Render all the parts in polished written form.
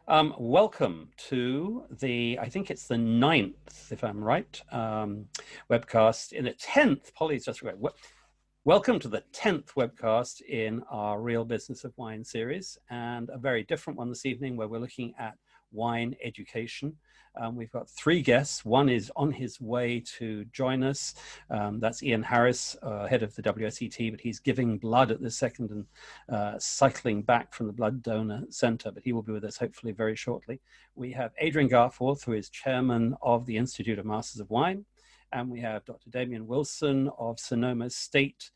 Welcome to I think it's the 9th, if I'm right, webcast in the 10th. Polly's just right. Welcome to the 10th webcast in our Real Business of Wine series, and a very different one this evening where we're looking at wine education. We've got 3 guests. One is on his way to join us. That's Ian Harris, head of the WSET, but he's giving blood at this second and cycling back from the blood donor center, but he will be with us hopefully very shortly. We have Adrian Garforth, who is chairman of the Institute of Masters of Wine. And we have Dr. Damien Wilson of Sonoma State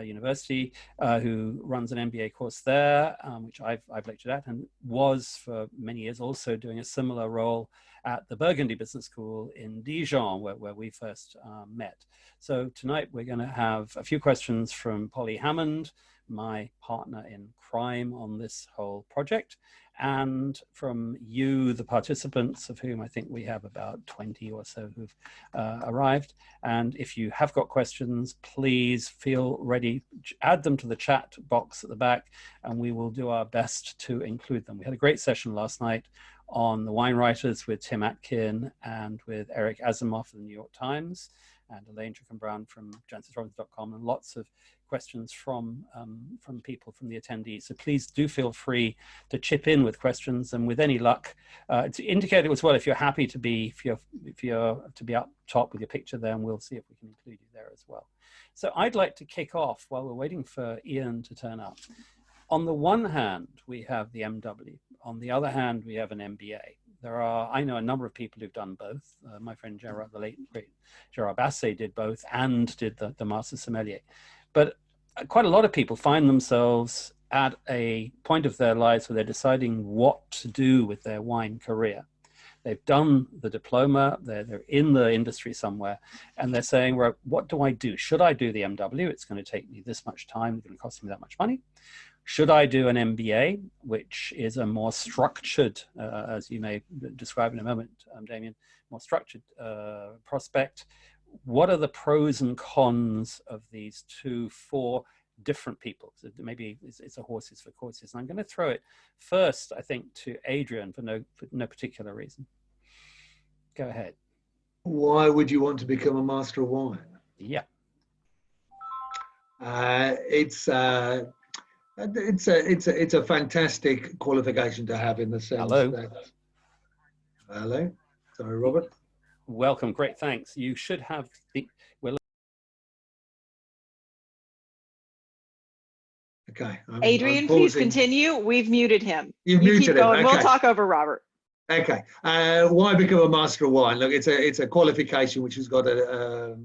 University, who runs an MBA course there, which I've lectured at, and was for many years also doing a similar role at the Burgundy Business School in Dijon, where we first met. So tonight we're going to have a few questions from Polly Hammond, my partner in crime on this whole project, and from you, the participants, of whom I think we have about 20 or so who've arrived. And if you have got questions, please feel ready, add them to the chat box at the back, and we will do our best to include them. We had a great session last night on the wine writers with Tim Atkin and with Eric Asimov of the New York Times, and Elaine Trickham-Brown from JancesRobbins.com, and lots of questions from people, from the attendees. So please do feel free to chip in with questions, and with any luck, to indicate it as well if you're happy to be, if you're to be up top with your picture there, and we'll see if we can include you there as well. So I'd like to kick off while we're waiting for Ian to turn up. On the one hand, we have the MW. On the other hand, we have an MBA. I know a number of people who've done both. My friend Gerard, the late great Gerard Basset, did both and did the Master Sommelier. But quite a lot of people find themselves at a point of their lives where they're deciding what to do with their wine career. They've done the diploma, they're in the industry somewhere, and they're saying, well, what do I do? Should I do the MW? It's going to take me this much time, it's going to cost me that much money. Should I do an MBA, which is a more structured, as you may describe in a moment, Damien, more structured prospect? What are the pros and cons of these two for different people? So maybe it's a horses for courses. And I'm going to throw it first, I think, to Adrian for no particular reason. Go ahead. Why would you want to become a Master of Wine? Yeah. It's a fantastic qualification to have, in the sense that. Hello. Sorry, Robert. Welcome. Great. Thanks. You should have Okay. Adrian, please continue. We've muted him. You've muted keep going. him. Okay. We'll talk over Robert. Okay. Why become a Master of Wine? Look, it's a qualification which has got a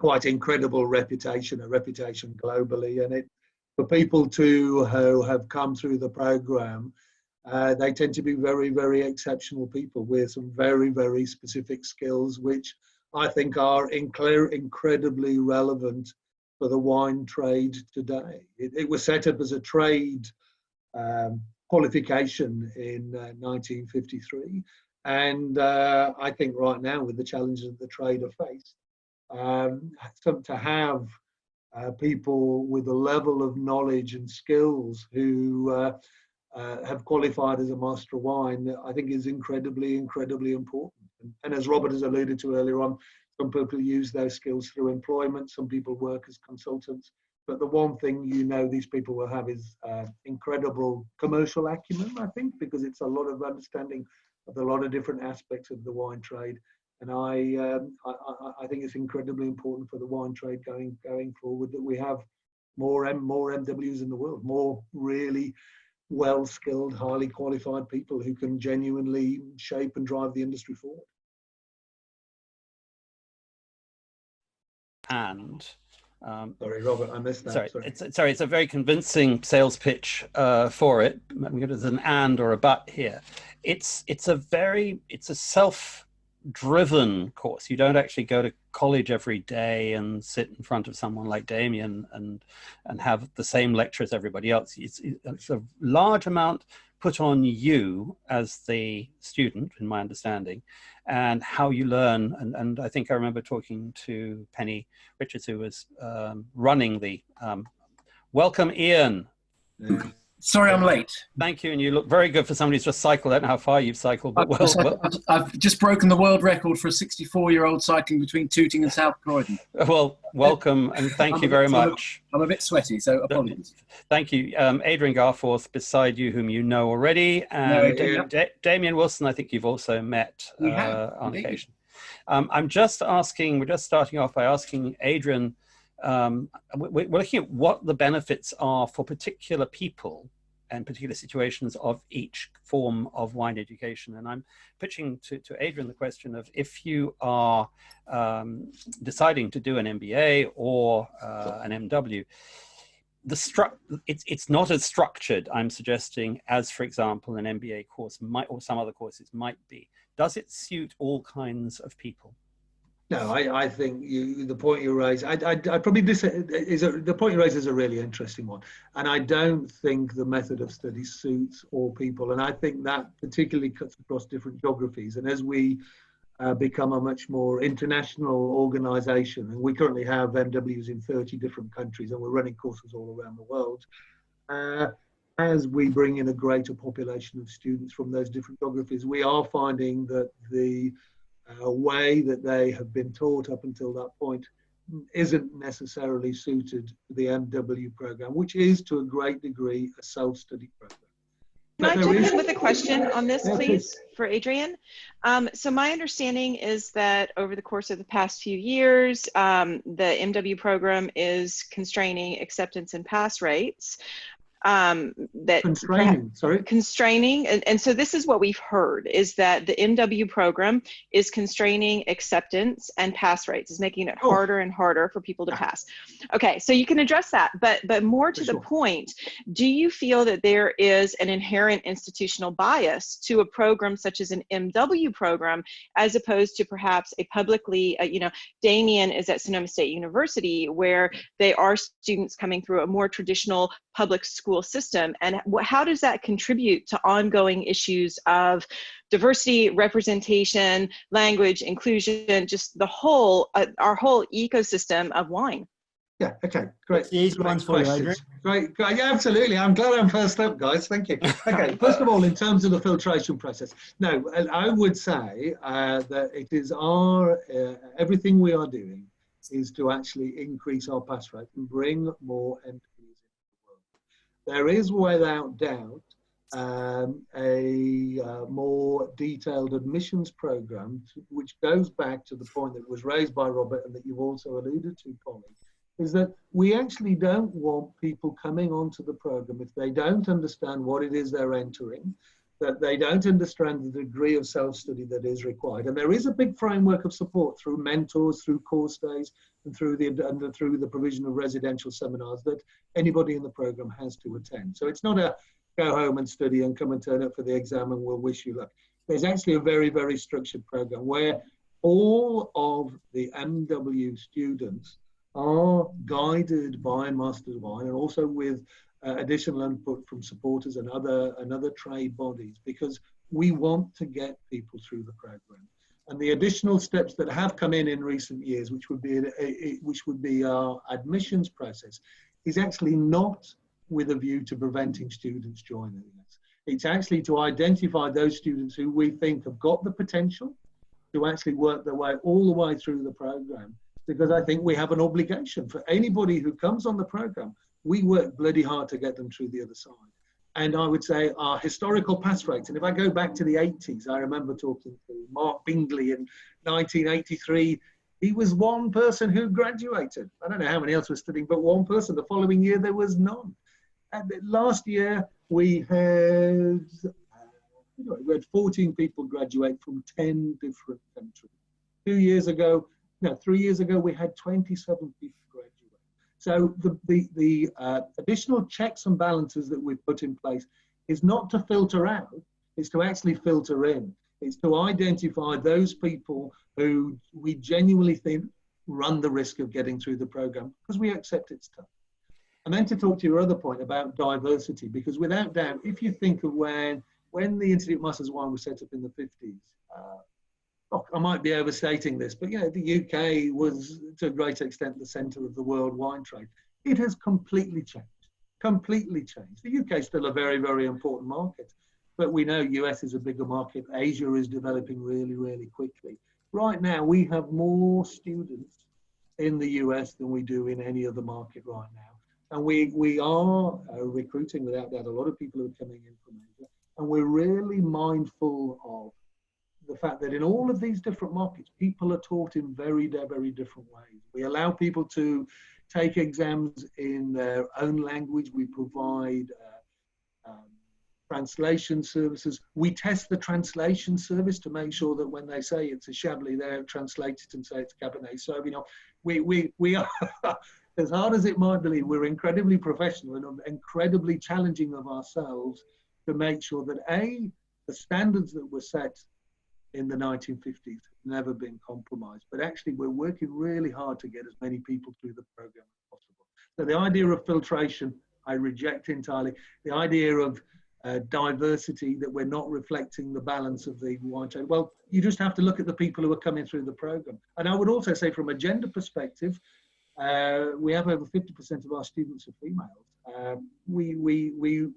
quite incredible reputation, a reputation globally, and for people who have come through the program, they tend to be very, very exceptional people with some very, very specific skills, which I think are incredibly relevant for the wine trade today. It was set up as a trade qualification in 1953. And I think right now, with the challenges that the trade are faced, to have people with a level of knowledge and skills who have qualified as a Master of Wine, I think is incredibly, incredibly important. And as Robert has alluded to earlier on, some people use those skills through employment, some people work as consultants, but the one thing these people will have is incredible commercial acumen, I think, because it's a lot of understanding of a lot of different aspects of the wine trade. And I think it's incredibly important for the wine trade going forward that we have more MWs in the world, more really well-skilled, highly qualified people who can genuinely shape and drive the industry forward. And sorry, Robert, I missed that. Sorry, it's a very convincing sales pitch for it. I'm going to do an and or a but here. It's a self-driven course. You don't actually go to college every day and sit in front of someone like Damien and have the same lecture as everybody else. It's a large amount put on you as the student, in my understanding, and how you learn. And I think I remember talking to Penny Richards, who was running the welcome, Ian. Sorry I'm late. Thank you, and you look very good for somebody who's just cycled. I don't know how far you've cycled, but I've just broken the world record for a 64-year-old cycling between Tooting and South Croydon. Well, welcome, and thank you very much. I'm a bit sweaty, so apologies. Thank you. Adrian Garforth beside you, whom you know already, and Damien Wilson, I think you've also met on occasion. We're just starting off by asking Adrian, we're looking at what the benefits are for particular people and particular situations of each form of wine education. And I'm pitching to Adrian the question of, if you are deciding to do an MBA or an MW, it's not as structured, I'm suggesting, as, for example, an MBA course might, or some other courses might be. Does it suit all kinds of people? No, I think the point you raise, the point you raise is a really interesting one. And I don't think the method of study suits all people. And I think that particularly cuts across different geographies. And as we become a much more international organization, and we currently have MWs in 30 different countries, and we're running courses all around the world, as we bring in a greater population of students from those different geographies, we are finding that the way that they have been taught up until that point isn't necessarily suited to the MW program, which is to a great degree a self-study program. Can I jump in with a question on this, please, for Adrian? So my understanding is that over the course of the past few years, the MW program is constraining acceptance and pass rates. Constraining. And so this is what we've heard, is that the MW program is constraining acceptance and pass rates, is making it harder and harder for people to pass. Okay, so you can address that, but more to the point, do you feel that there is an inherent institutional bias to a program such as an MW program, as opposed to perhaps a publicly, Damien is at Sonoma State University, where they are students coming through a more traditional public school system, and how does that contribute to ongoing issues of diversity, representation, language, inclusion, just the whole, our whole ecosystem of wine? Yeah, okay, great. The easy ones for you, Adrian. Great, yeah, absolutely. I'm glad I'm first up, guys. Thank you. Okay, first of all, in terms of the filtration process, no, I would say that it is everything we are doing is to actually increase our pass rate and bring more MPs. There is, without doubt, a more detailed admissions program, which goes back to the point that was raised by Robert and that you've also alluded to, Polly, is that we actually don't want people coming onto the program if they don't understand what it is they're entering, that they don't understand the degree of self-study that is required. And there is a big framework of support through mentors, through course days, and through the provision of residential seminars that anybody in the program has to attend. So it's not a go home and study and come and turn up for the exam and we'll wish you luck. There's actually a very, very structured program where all of the MW students are guided by Masters of Wine, and also with additional input from supporters and other trade bodies, because we want to get people through the program. And the additional steps that have come in recent years, which would be our admissions process, is actually not with a view to preventing students joining us. It's actually to identify those students who we think have got the potential to actually work their way all the way through the program, because I think we have an obligation for anybody who comes on the program. We work bloody hard to get them through the other side. And I would say our historical pass rates, and if I go back to the 80s, I remember talking to Mark Bingley in 1983. He was one person who graduated. I don't know how many else were studying, but one person. The following year, there was none. And last year, we had 14 people graduate from 10 different countries. 3 years ago, we had 27 people graduate. So the additional checks and balances that we've put in place is not to filter out, it's to actually filter in. It's to identify those people who we genuinely think run the risk of getting through the program, because we accept it's tough. And then to talk to your other point about diversity, because without doubt, if you think of when the Institute of Masters of Wine was set up in the 50s, I might be overstating this, but the UK was to a great extent the centre of the world wine trade. It has completely changed. completely changed. The UK is still a very, very important market, but we know US is a bigger market. Asia is developing really, really quickly. Right now, we have more students in the US than we do in any other market right now. And we are recruiting, without doubt, a lot of people who are coming in from Asia. And we're really mindful of the fact that in all of these different markets, people are taught in very, very different ways. We allow people to take exams in their own language. We provide translation services. We test the translation service to make sure that when they say it's a Chablis, they translate it and say it's Cabernet Sauvignon. We are, as hard as it might be, we're incredibly professional and incredibly challenging of ourselves to make sure that the standards that were set in the 1950s have never been compromised. But actually, we're working really hard to get as many people through the program as possible. So the idea of filtration, I reject entirely. The idea of diversity, that we're not reflecting the balance of the wine trade. Well, you just have to look at the people who are coming through the program. And I would also say, from a gender perspective, we have over 50% of our students are females.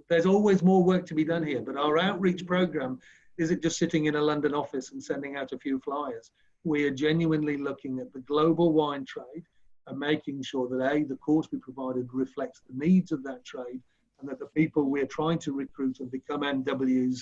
There's always more work to be done here, but our outreach program isn't just sitting in a London office and sending out a few flyers. We are genuinely looking at the global wine trade and making sure that the course we provided reflects the needs of that trade, and that the people we're trying to recruit and become MWs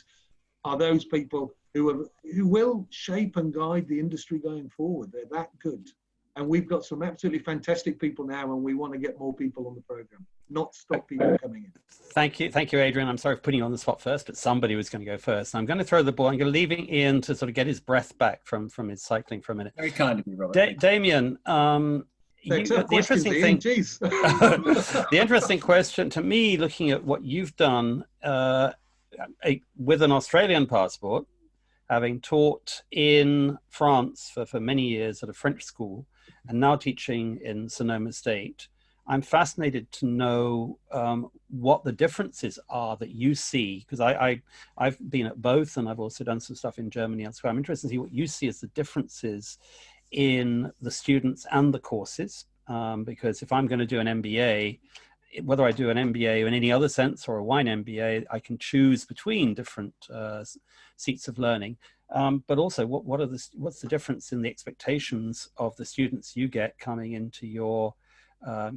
are those people who will shape and guide the industry going forward. They're that good. And we've got some absolutely fantastic people now, and we want to get more people on the program, not stop people coming in. Thank you, Adrian. I'm sorry for putting you on the spot first, but somebody was going to go first. I'm going to throw the ball. I'm going to leave Ian to sort of get his breath back from his cycling for a minute. Very kind of you, Robert. Damien, the interesting thing, the interesting question to me, looking at what you've done with an Australian passport, having taught in France for many years at a French school, and now teaching in Sonoma State, I'm fascinated to know what the differences are that you see, because I've been at both, and I've also done some stuff in Germany and elsewhere. I'm interested to see what you see as the differences in the students and the courses, because if I'm going to do an MBA, whether I do an MBA in any other sense or a wine MBA, I can choose between different seats of learning. But also, what's the difference in the expectations of the students you get coming into your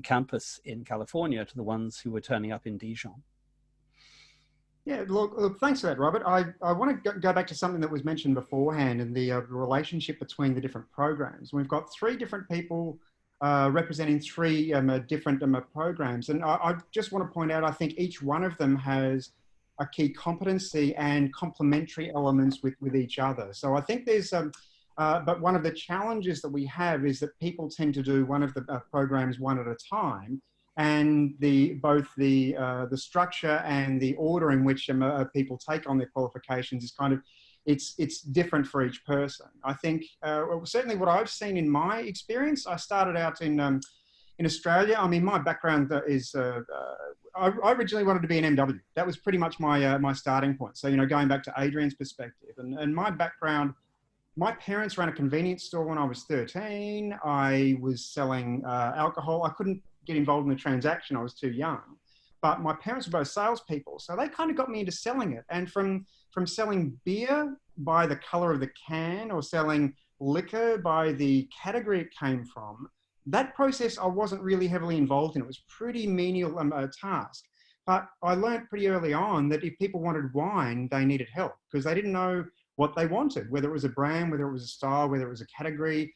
campus in California to the ones who were turning up in Dijon? Yeah, look, thanks for that, Robert. I want to go back to something that was mentioned beforehand, and the relationship between the different programs. We've got three different people representing three different programs. And I just want to point out, I think each one of them has a key competency and complementary elements with each other. So I think there's, but one of the challenges that we have is that people tend to do one of the programs one at a time. And both the structure and the order in which people take on their qualifications is kind of, it's different for each person. I think certainly what I've seen in my experience, I started out in Australia. I mean, my background is, I originally wanted to be an MW. That was pretty much my starting point. So, going back to Adrian's perspective and my background, my parents ran a convenience store when I was 13. I was selling alcohol. I couldn't get involved in the transaction. I was too young. But my parents were both salespeople, so they kind of got me into selling it. And from selling beer by the color of the can or selling liquor by the category it came from, that process I wasn't really heavily involved in. It was pretty menial task. But I learned pretty early on that if people wanted wine, they needed help because they didn't know what they wanted, whether it was a brand, whether it was a style, whether it was a category,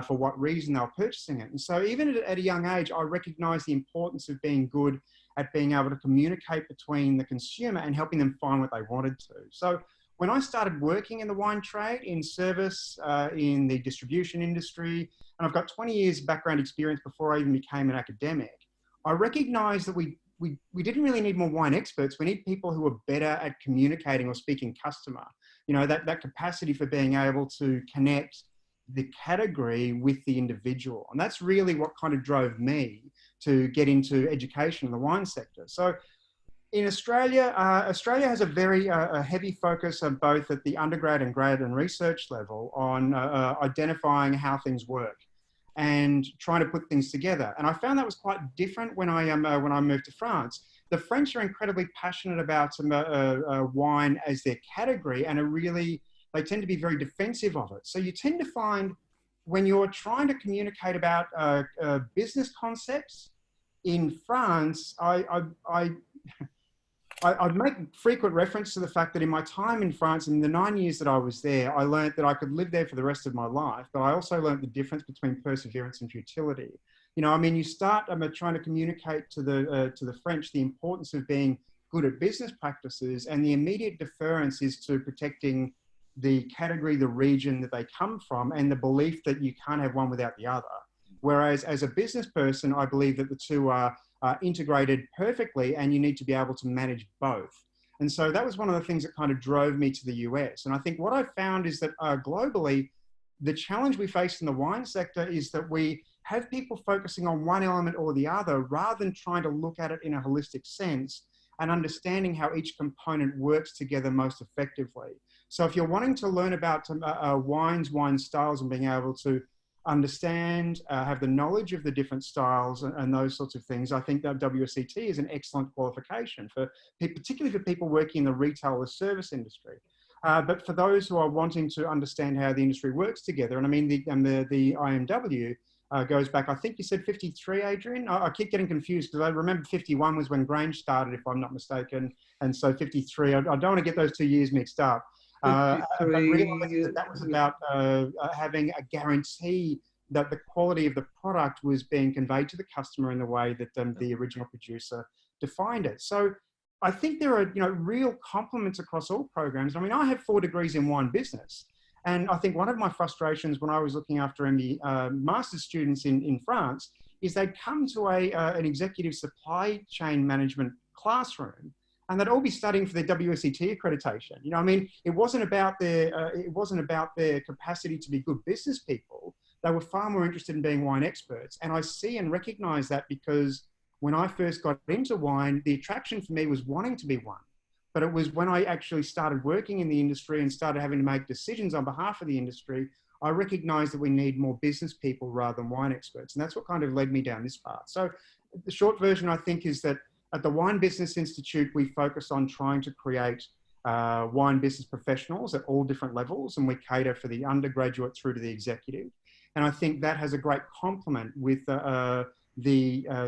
for what reason they were purchasing it. And so even at a young age, I recognized the importance of being good at being able to communicate between the consumer and helping them find what they wanted to. So when I started working in the wine trade, in service, in the distribution industry, and I've got 20 years background experience before I even became an academic, I recognized that we didn't really need more wine experts. We need people who are better at communicating or speaking customer. That capacity for being able to connect the category with the individual. And that's really what kind of drove me to get into education in the wine sector. So in Australia, Australia has a very heavy focus on both at the undergrad and grad and research level on identifying how things work and trying to put things together. And I found that was quite different when I moved to France. the French are incredibly passionate about wine as their category, and they tend to be very defensive of it. So you tend to find when you're trying to communicate about business concepts in France, I'd make frequent reference to the fact that in my time in France, in the 9 years that I was there, I learned that I could live there for the rest of my life, but I also learned the difference between perseverance and futility. You know, I mean, you start trying to communicate to the French the importance of being good at business practices, and the immediate deference is to protecting the category, the region that they come from, and the belief that you can't have one without the other. Whereas as a business person, I believe that the two are integrated perfectly, and you need to be able to manage both. And so that was one of the things that kind of drove me to the US. And I think what I found is that globally, the challenge we face in the wine sector is that we have people focusing on one element or the other, rather than trying to look at it in a holistic sense and understanding how each component works together most effectively. So if you're wanting to learn about wines, wine styles, and being able to understand, have the knowledge of the different styles and those sorts of things, I think that WSET is an excellent qualification particularly for people working in the retail or service industry. But for those who are wanting to understand how the industry works together, and I mean the IMW goes back, I think you said 53, Adrian? I keep getting confused because I remember 51 was when Grange started, if I'm not mistaken, and so 53, I don't want to get those 2 years mixed up. But realizing that was about having a guarantee that the quality of the product was being conveyed to the customer in the way that the original producer defined it. So I think there are real complements across all programs. I mean, I have 4 degrees in wine business, and I think one of my frustrations when I was looking after master's students in France is they'd come to an executive supply chain management classroom, and they'd all be studying for their WSET accreditation. You know, I mean, it wasn't about their capacity to be good business people. They were far more interested in being wine experts. And I see and recognize that because when I first got into wine, the attraction for me was wanting to be one. But it was when I actually started working in the industry and started having to make decisions on behalf of the industry, I recognized that we need more business people rather than wine experts. And that's what kind of led me down this path. So the short version, I think, is that at the Wine Business Institute, we focus on trying to create wine business professionals at all different levels, and we cater for the undergraduate through to the executive. And I think that has a great complement with the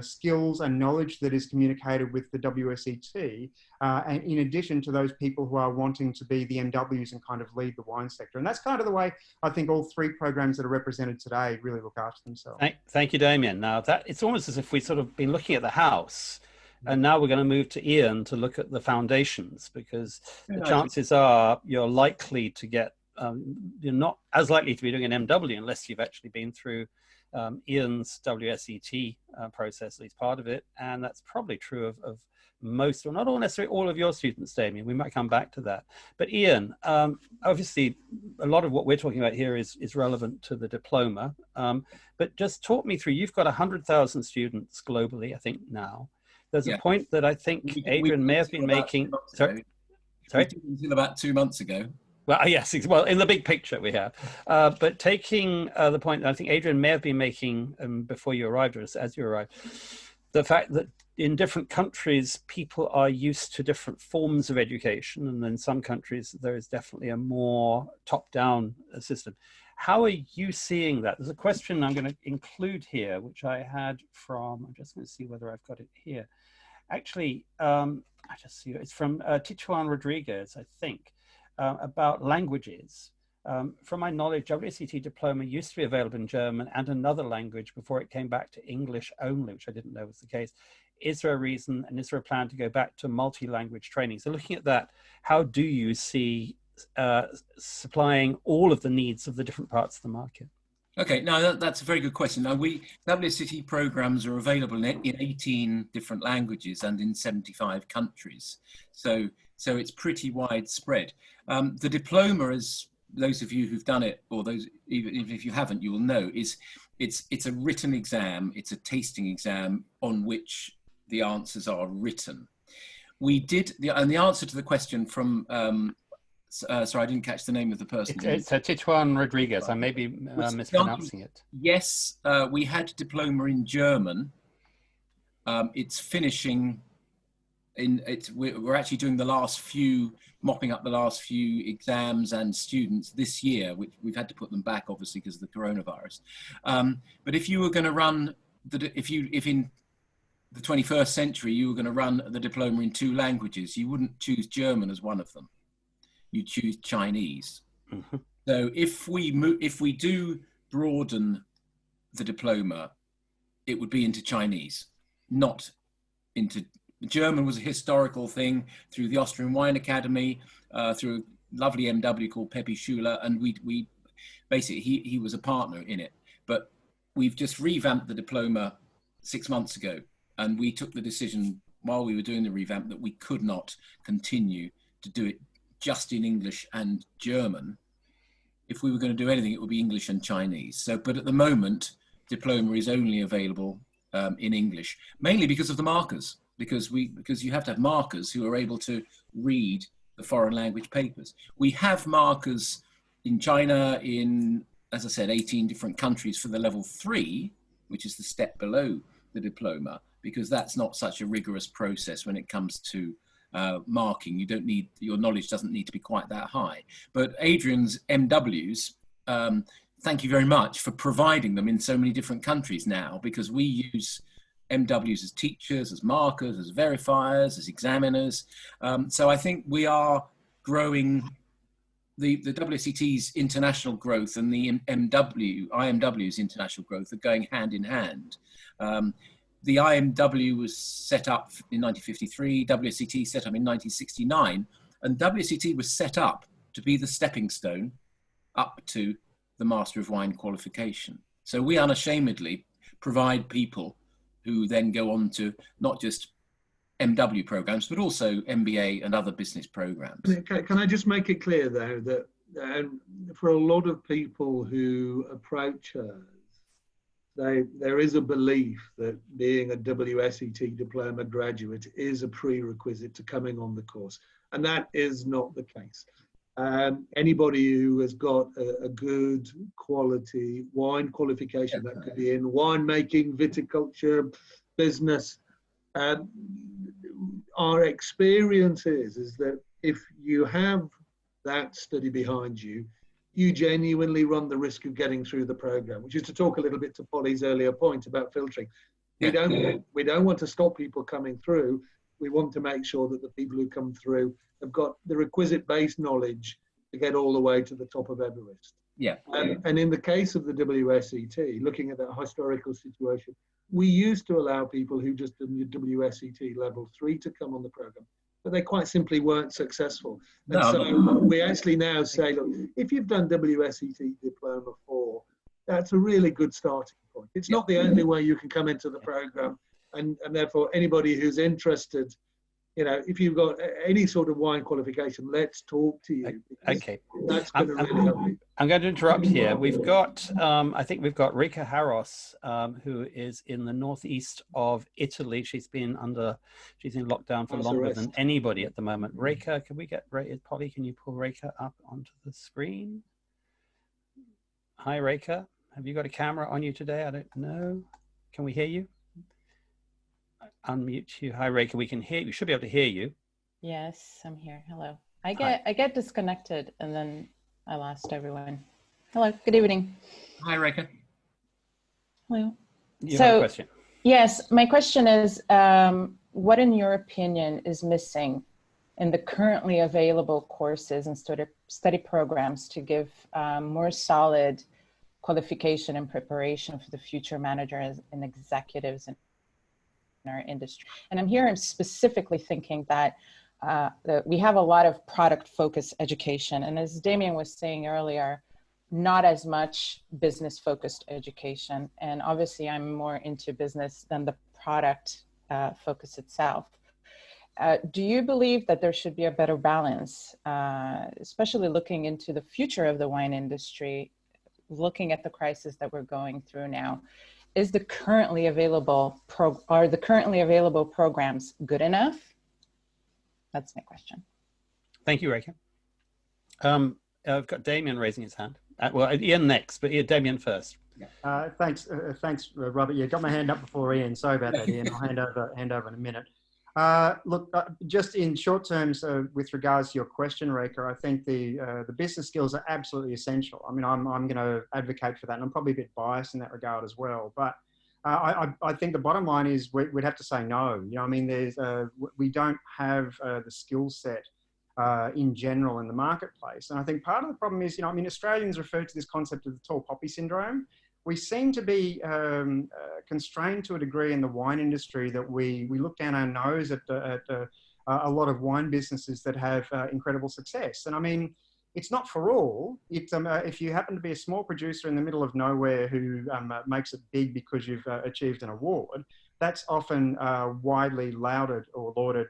skills and knowledge that is communicated with the WSET, and in addition to those people who are wanting to be the MWs and kind of lead the wine sector. And that's kind of the way I think all 3 programs that are represented today really look after themselves. Thank you, Damien. Now, it's almost as if we've sort of been looking at the house, and now we're going to move to Ian to look at the foundations, because the chances are you're likely to get, you're not as likely to be doing an MW unless you've actually been through Ian's WSET process, at least part of it. And that's probably true of most, or not all necessarily all of your students, Damien. We might come back to that. But Ian, obviously a lot of what we're talking about here is relevant to the diploma. But just talk me through, you've got 100,000 students globally, I think now. There's a point that I think Adrian may have been making. Sorry? Until about 2 months ago. Well, yes, well, in the big picture we have. But taking the point that I think Adrian may have been making before you arrived, or as you arrived, the fact that in different countries, people are used to different forms of education. And in some countries, there is definitely a more top-down system. How are you seeing that? There's a question I'm going to include here, which I had from, I'm just going to see whether I've got it here. Actually, I just see it's from Tichuan Rodriguez, I think, about languages. From my knowledge, WSET diploma used to be available in German and another language before it came back to English only, which I didn't know was the case. Is there a reason, and is there a plan to go back to multi-language training? So looking at that, how do you see supplying all of the needs of the different parts of the market? Okay, now that's a very good question. Now, WSET programs are available in 18 different languages and in 75 countries. So it's pretty widespread. The diploma, as those of you who've done it, or those even if you haven't, you will know, it's a written exam. It's a tasting exam on which the answers are written. We did the answer to the question from. Sorry, I didn't catch the name of the person. It's Tichuan Rodriguez. I may be mispronouncing it. Yes, we had diploma in German. It's finishing we're actually doing the last few, mopping up the last few exams and students this year, which we've had to put them back obviously because of the coronavirus. But if you were going to run if in the 21st century you were going to run the diploma in 2 languages, you wouldn't choose German as one of them. You'd choose Chinese. Mm-hmm. So if we do broaden the diploma, it would be into Chinese, not into German. Was a historical thing through the Austrian Wine Academy, through a lovely MW called Pepe Schuler, and we basically he was a partner in it. But we've just revamped the diploma 6 months ago, and we took the decision while we were doing the revamp that we could not continue to do it just in English and German. If we were going to do anything, it would be English and Chinese. So, but at the moment, diploma is only available in English, mainly because of the markers, because you have to have markers who are able to read the foreign language papers. We have markers in China, in, as I said, 18 different countries for the level 3, which is the step below the diploma, because that's not such a rigorous process when it comes to marking. You don't need, your knowledge doesn't need to be quite that high. But Adrian's MWs, thank you very much for providing them in so many different countries now, because we use MWs as teachers, as markers, as verifiers, as examiners. So I think we are growing, the WSET's international growth and the IMW's international growth are going hand in hand. The IMW was set up in 1953, WSET set up in 1969, and WSET was set up to be the stepping stone up to the Master of Wine qualification. So we unashamedly provide people who then go on to not just MW programs, but also MBA and other business programs. Can I just make it clear though that for a lot of people who approach us, there is a belief that being a WSET diploma graduate is a prerequisite to coming on the course, and that is not the case. Anybody who has got a good quality wine qualification, that could be in winemaking, viticulture, business, our experience is that if you have that study behind you, you genuinely run the risk of getting through the program, which is to talk a little bit to Polly's earlier point about filtering. We don't want to stop people coming through. We want to make sure that the people who come through have got the requisite base knowledge to get all the way to the top of Everest. Yeah. And in the case of the WSET, looking at that historical situation, we used to allow people who just did the WSET level 3 to come on the program, but they quite simply weren't successful. And so we actually now say, look, if you've done WSET Diploma 4, that's a really good starting point. It's not the only way you can come into the program, and therefore anybody who's interested, you know, if you've got any sort of wine qualification, let's talk to you. Okay. That's going to really help you. I'm going to interrupt here. We've got, I think we've got Rika Harros, who is in the northeast of Italy. She's in lockdown for longer than anybody at the moment. Rika, can we get, Polly, can you pull Rika up onto the screen? Hi, Rika. Have you got a camera on you today? I don't know. Can we hear you? Unmute you. Hi, Rika. We can hear you. We should be able to hear you. Yes, I'm here. Hello. I get disconnected and then I lost everyone. Hello. Good evening. Hi, Rika. Hello. You have a question? Yes, my question is, what in your opinion is missing in the currently available courses and study programs to give more solid qualification and preparation for the future managers and executives in our industry? And I'm specifically thinking that we have a lot of product-focused education, and as Damien was saying earlier, not as much business-focused education. And obviously, I'm more into business than the product focus itself. Do you believe that there should be a better balance, especially looking into the future of the wine industry, looking at the crisis that we're going through now? Are the currently available programs good enough? That's my question. Thank you, Rika. I've got Damien raising his hand. Well, Ian next, but Damien first. Thanks, Robert. Yeah, got my hand up before Ian. Sorry about that, Ian. I'll hand over in a minute. Look, just in short terms, with regards to your question, Reka, I think the business skills are absolutely essential. I mean, I'm going to advocate for that, and I'm probably a bit biased in that regard as well. But I think the bottom line is we'd have to say no. You know, I mean, we don't have the skill set in general in the marketplace, and I think part of the problem is, you know, I mean, Australians refer to this concept of the tall poppy syndrome. We seem to be constrained to a degree in the wine industry that we look down our nose at a lot of wine businesses that have incredible success. And I mean, it's not for all. It's, if you happen to be a small producer in the middle of nowhere who makes it big because you've achieved an award, that's often widely lauded or lauded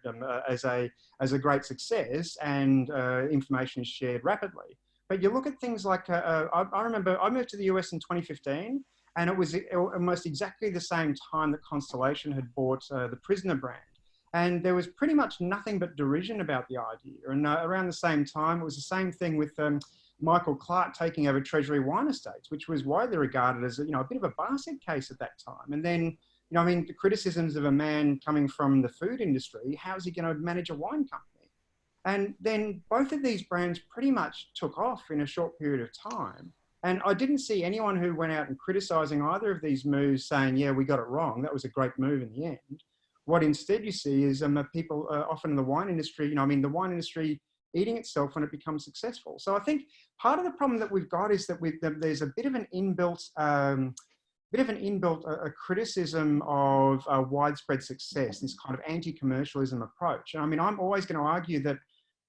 as a great success, and information is shared rapidly. But you look at things like, I remember I moved to the US in 2015, and it was almost exactly the same time that Constellation had bought the Prisoner brand. And there was pretty much nothing but derision about the idea. And around the same time, it was the same thing with Michael Clark taking over Treasury Wine Estates, which was widely regarded as, you know, a bit of a basket case at that time. And then, you know, I mean, the criticisms of a man coming from the food industry, how's he going to manage a wine company? And then both of these brands pretty much took off in a short period of time. And I didn't see anyone who went out and criticizing either of these moves saying, yeah, we got it wrong. That was a great move in the end. What instead you see is people often in the wine industry, you know, I mean, the wine industry eating itself when it becomes successful. So I think part of the problem that we've got is that there's a bit of an inbuilt, criticism of widespread success, this kind of anti-commercialism approach. And I mean, I'm always going to argue that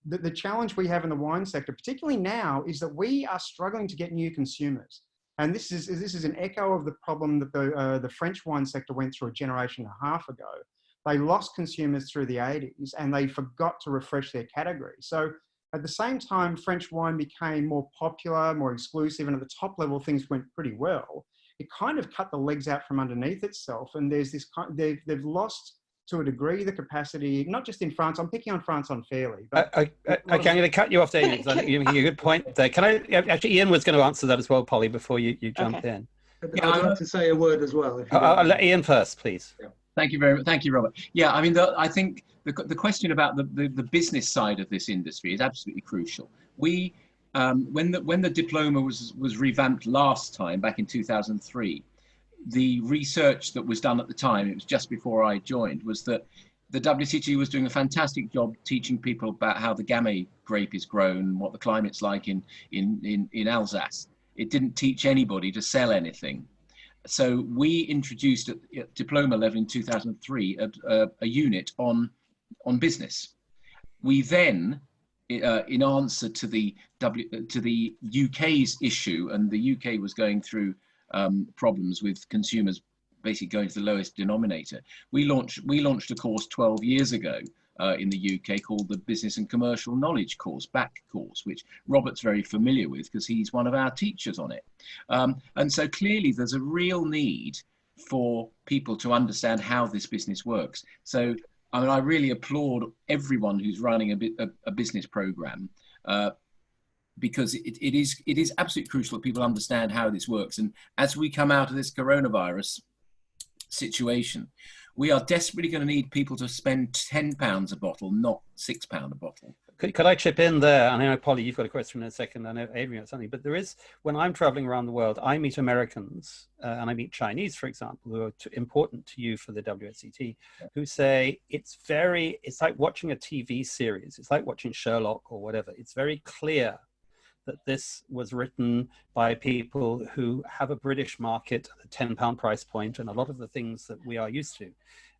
the challenge we have in the wine sector, particularly now, is that we are struggling to get new consumers. And this is an echo of the problem that the French wine sector went through a generation and a half ago. They lost consumers through the 80s, and they forgot to refresh their category. So at the same time, French wine became more popular, more exclusive, and at the top level, things went pretty well. It kind of cut the legs out from underneath itself. And there's this they've lost to a degree the capacity, not just in France. I'm picking on France unfairly. But okay, I'm going to cut you off, Damien, because I think you're making a good point there. Can I, actually, Ian was going to answer that as well, Polly, before you jump in. I'd like to say a word as well. If I'll let Ian first, please. Yeah. Thank you very much. Thank you, Robert. Yeah, I mean, I think the question about the business side of this industry is absolutely crucial. We, when the diploma was revamped last time, back in 2003, the research that was done at the time, it was just before I joined, was that the WSET was doing a fantastic job teaching people about how the Gamay grape is grown, what the climate's like in Alsace. It didn't teach anybody to sell anything. So we introduced at diploma level in 2003 a unit on business. We then, in answer to the UK's issue, and the UK was going through problems with consumers basically going to the lowest denominator, we launched a course 12 years ago in the UK called the Business and Commercial Knowledge course, BAC course, which Robert's very familiar with because he's one of our teachers on it. And so clearly there's a real need for people to understand how this business works. So I mean, I really applaud everyone who's running a business program because it is absolutely crucial that people understand how this works. And as we come out of this coronavirus situation, we are desperately going to need people to spend £10 a bottle, not £6 a bottle. Could I chip in there? And I know, Polly, you've got a question in a second. I know Adrian has something. But there is, when I'm traveling around the world, I meet Americans and I meet Chinese, for example, who are important to you for the WSET, who say it's like watching a TV series. It's like watching Sherlock or whatever. It's very clear that this was written by people who have a British market at a £10 price point and a lot of the things that we are used to.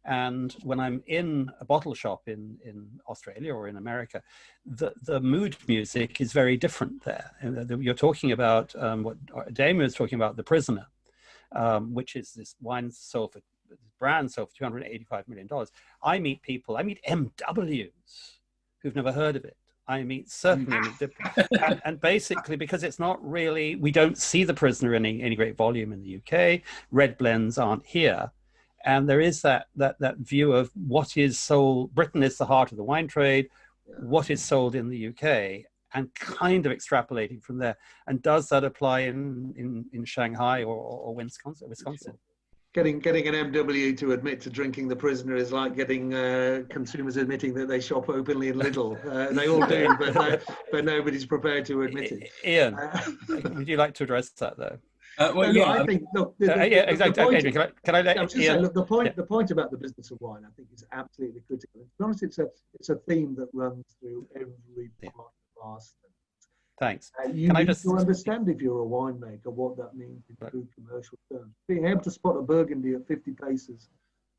And when I'm in a bottle shop in Australia or in America, the mood music is very different there. You're talking about what Damien was talking about, The Prisoner, which is this wine sold for, brand sold for $285 million. I meet MWs who've never heard of it. And basically because it's not really, we don't see The Prisoner in any great volume in the UK, red blends aren't here. And there is that view of what is sold, Britain is the heart of the wine trade, what is sold in the UK, and kind of extrapolating from there. And does that apply in Shanghai or Wisconsin? getting an MW to admit to drinking the prisoner is like getting consumers admitting that they shop openly in Lidl. They all do, but nobody's prepared to admit it. Ian, would you like to address that though? Well, yeah, I think look. Exactly. Point, can I let was Ian? say, look, the point about the business of wine, I think, is absolutely critical. And to be honest, it's a theme that runs through every part of our study. Thanks. You need to understand, if you're a winemaker, what that means in true commercial terms. Being able to spot a Burgundy at 50 paces,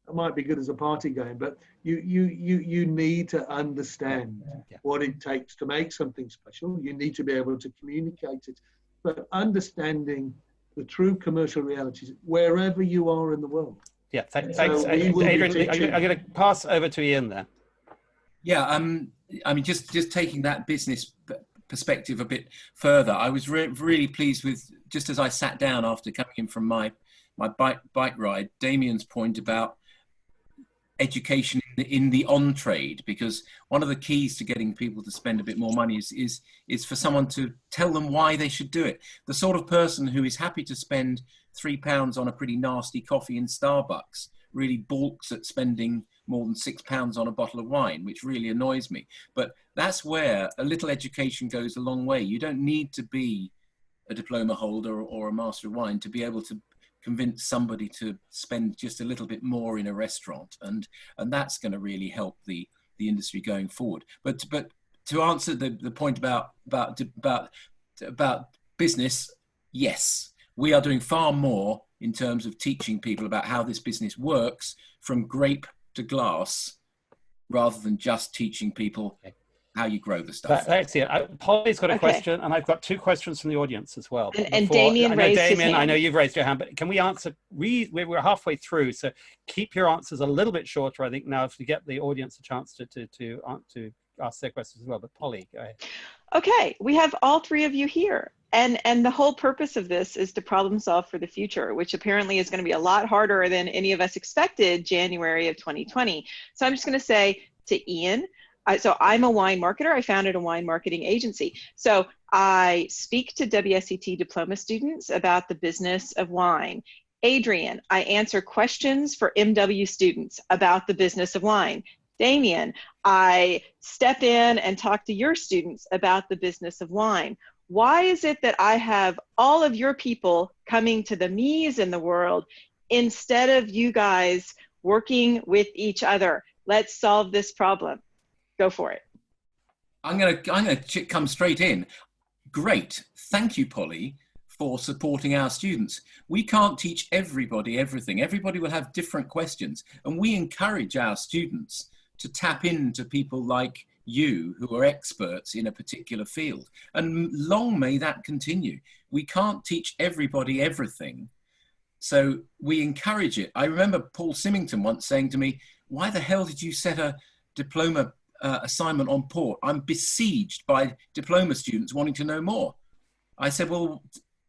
that might be good as a party game, but you need to understand what it takes to make something special. You need to be able to communicate it, but understanding the true commercial realities wherever you are in the world. Yeah, thanks. Adrian, I'm going to pass over to Ian there. Yeah, I mean, just taking that business perspective a bit further, I was really pleased with, just as I sat down after coming in from my bike ride, Damien's point about education in the on trade, because one of the keys to getting people to spend a bit more money is for someone to tell them why they should do it. The sort of person who is happy to spend £3 on a pretty nasty coffee in Starbucks really balks at spending more than £6 on a bottle of wine, which really annoys me. But that's where a little education goes a long way. You don't need to be a diploma holder or a master of wine to be able to convince somebody to spend just a little bit more in a restaurant, and that's going to really help the industry going forward. But to answer the point about business, yes, we are doing far more in terms of teaching people about how this business works from grape to glass, rather than just teaching people how you grow the stuff. Thanks, Ian. Polly's got a question, and I've got two questions from the audience as well. And Damien raised his hand. I know you've raised your hand, but can we answer? We're halfway through, so keep your answers a little bit shorter, I think, now, if we get the audience a chance to ask their questions as well. But Polly, go ahead. Okay, we have all three of you here. And the whole purpose of this is to problem solve for the future, which apparently is going to be a lot harder than any of us expected January of 2020. So I'm just going to say to Ian, so I'm a wine marketer. I founded a wine marketing agency. So I speak to WSET diploma students about the business of wine. Adrian, I answer questions for MW students about the business of wine. Damien, I step in and talk to your students about the business of wine. Why is it that I have all of your people coming to the me's in the world instead of you guys working with each other? Let's solve this problem. Go for it. I'm gonna come straight in. Great. Thank you, Polly, for supporting our students. We can't teach everybody everything. Everybody will have different questions, and we encourage our students to tap into people like you who are experts in a particular field, and long may that continue. We can't teach everybody everything, so we encourage it. I remember Paul Symington once saying to me, "Why the hell did you set a diploma assignment on port? I'm besieged by diploma students wanting to know more." I said, "Well,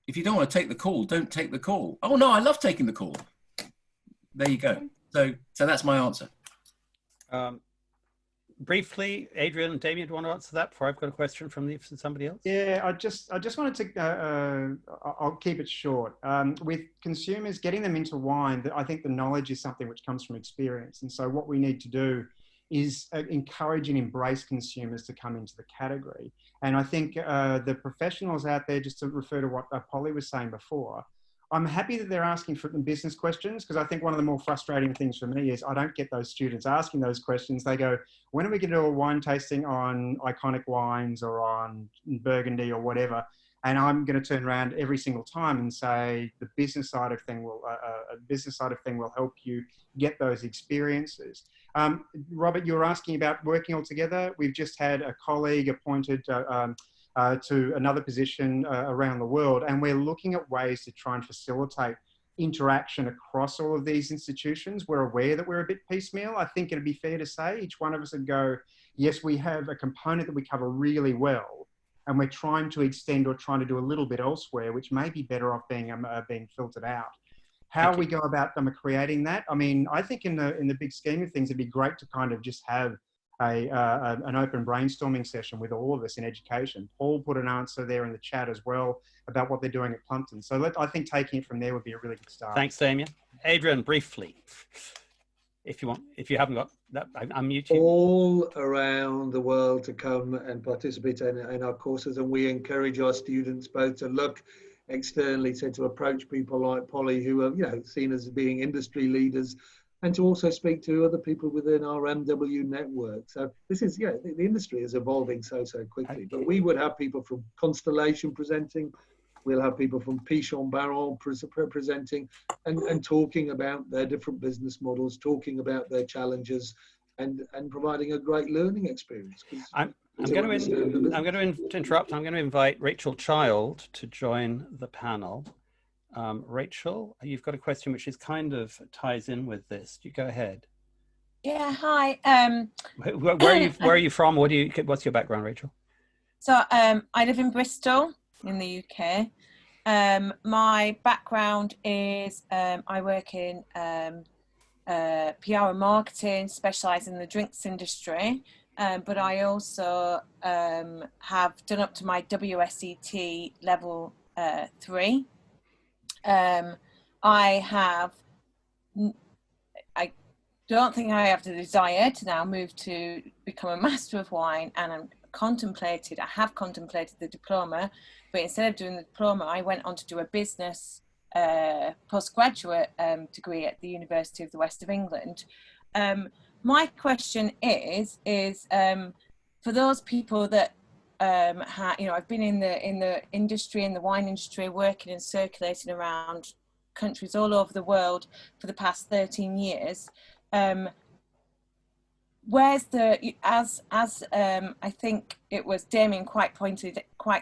if you don't want to take the call, don't take the call." "Oh no, I love taking the call." There you go. So that's my answer. Briefly, Adrian and Damien, do you want to answer that before I've got a question from somebody else? Yeah, I just wanted to, I'll keep it short. With consumers, getting them into wine, I think the knowledge is something which comes from experience. And so what we need to do is encourage and embrace consumers to come into the category. And I think the professionals out there, just to refer to what Polly was saying before, I'm happy that they're asking for the business questions, because I think one of the more frustrating things for me is I don't get those students asking those questions. They go, when are we going to do a wine tasting on iconic wines or on Burgundy or whatever? And I'm going to turn around every single time and say the business side of thing will help you get those experiences. Robert, you were asking about working all together. We've just had a colleague appointed to another position around the world, and we're looking at ways to try and facilitate interaction across all of these institutions. We're aware that we're a bit piecemeal. I think it'd be fair to say each one of us would go, yes, we have a component that we cover really well, and we're trying to extend or trying to do a little bit elsewhere, which may be better off being filtered out. How we go about creating that, I mean, I think in the big scheme of things, it'd be great to kind of just have an open brainstorming session with all of us in education. Paul put an answer there in the chat as well about what they're doing at Plumpton. So I think taking it from there would be a really good start. Thanks, Damien. Adrian, briefly, if you want, if you haven't got that, I'm mute you. All around the world to come and participate in our courses, and we encourage our students both to look externally, so to approach people like Polly, who are seen as being industry leaders, and to also speak to other people within our MW network. So this is, the industry is evolving so quickly. But we would have people from Constellation presenting, we'll have people from Pichon Baron presenting, and talking about their different business models, talking about their challenges, and providing a great learning experience. I'm going to interrupt. I'm going to invite Rachel Child to join the panel. Rachel, you've got a question which is kind of ties in with this. You go ahead. Yeah, hi. Where are you from? What's your background, Rachel? So I live in Bristol in the UK. My background is I work in PR and marketing, specialise in the drinks industry, but I also have done up to my WSET level 3. I don't think I have the desire to now move to become a Master of Wine, and I have contemplated the diploma, but instead of doing the diploma, I went on to do a business postgraduate degree at the University of the West of England. My question is for those people that I've been in the industry, in the wine industry, working and circulating around countries all over the world for the past 13 years. Where's as I think it was Damien quite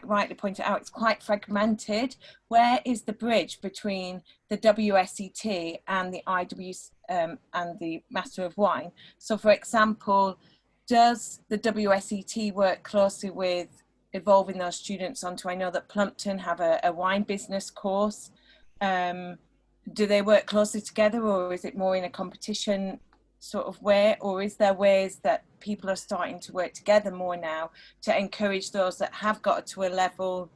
rightly pointed out, it's quite fragmented. Where is the bridge between the WSET and the IW and the Master of Wine? So, for example, does the WSET work closely with evolving those students onto? I know that Plumpton have a wine business course. Do they work closely together, or is it more in a competition sort of way, or is there ways that people are starting to work together more now to encourage those that have got to a level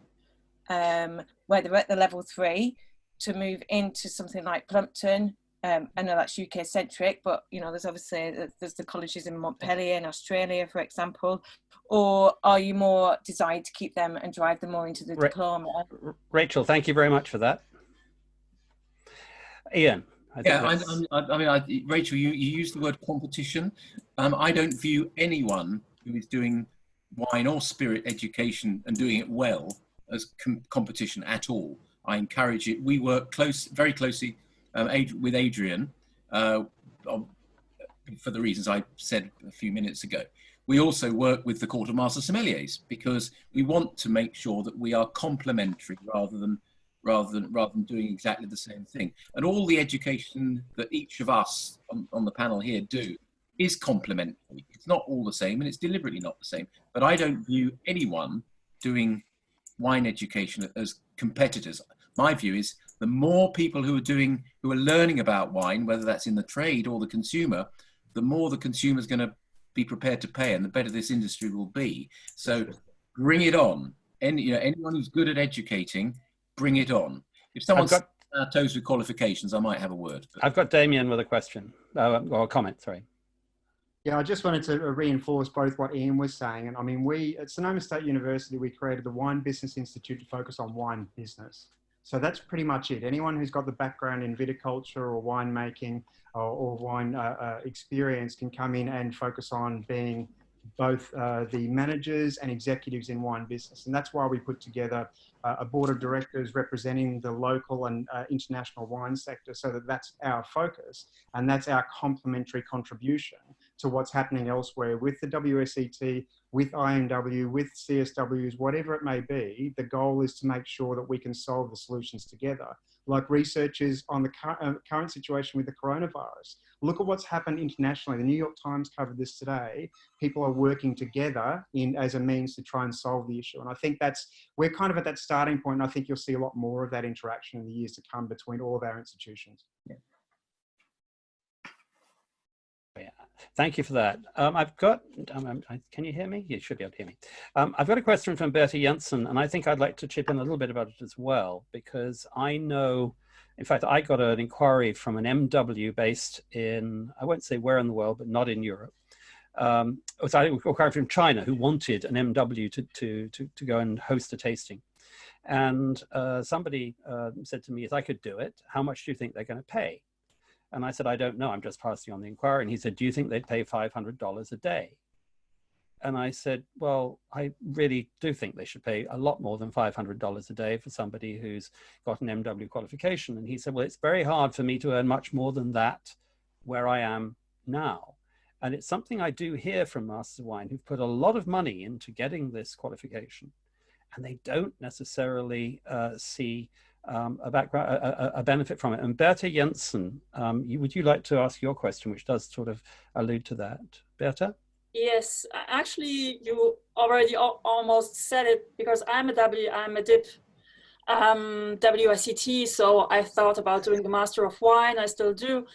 where they're at the level 3 to move into something like Plumpton? I know that's UK centric, but there's obviously there's the colleges in Montpellier in Australia, for example. Or are you more designed to keep them and drive them more into the diploma? Rachel, thank you very much for that. Ian. Rachel, you used the word competition. I don't view anyone who is doing wine or spirit education and doing it well as competition at all. I encourage it. We work very closely with Adrian for the reasons I said a few minutes ago. We also work with the Court of Master Sommeliers because we want to make sure that we are complementary rather than doing exactly the same thing. And all the education that each of us on the panel here do is complementary. It's not all the same, and it's deliberately not the same. But I don't view anyone doing wine education as competitors. My view is the more people who are learning about wine, whether that's in the trade or the consumer, the more the consumer is going to be prepared to pay, and the better this industry will be. So bring it on. Anyone who's good at educating, bring it on. If someone's on our toes with qualifications, I might have a word. I've got Damien with a question or a comment, sorry. Yeah, I just wanted to reinforce both what Ian was saying. And I mean, we at Sonoma State University, we created the Wine Business Institute to focus on wine business. So that's pretty much it. Anyone who's got the background in viticulture or winemaking or wine experience can come in and focus on being both the managers and executives in wine business. And that's why we put together a board of directors representing the local and international wine sector, so that that's our focus and that's our complementary contribution to what's happening elsewhere with the WSET, with IMW, with CSWs, whatever it may be. The goal is to make sure that we can solve the solutions together. Like researchers on the current situation with the coronavirus. Look at what's happened internationally. The New York Times covered this today. People are working together as a means to try and solve the issue. And I think we're kind of at that starting point. And I think you'll see a lot more of that interaction in the years to come between all of our institutions. Yeah. Thank you for that. I've got, can you hear me? You should be able to hear me. I've got a question from Berta Jensen, and I think I'd like to chip in a little bit about it as well, because I know In fact, I got an inquiry from an MW based in, I won't say where in the world, but not in Europe. It was an inquiry from China who wanted an MW to go and host a tasting. And somebody said to me, if I could do it, how much do you think they're going to pay? And I said, I don't know, I'm just passing on the inquiry. And he said, do you think they'd pay $500 a day? And I said, well, I really do think they should pay a lot more than $500 a day for somebody who's got an MW qualification. And he said, well, it's very hard for me to earn much more than that where I am now. And it's something I do hear from Masters of Wine who've put a lot of money into getting this qualification, and they don't necessarily see a benefit from it. And Bertha Jensen, would you like to ask your question, which does sort of allude to that? Bertha? Yes, actually, you already almost said it, because I'm a DIP WSET, so I thought about doing the Master of Wine. I still do.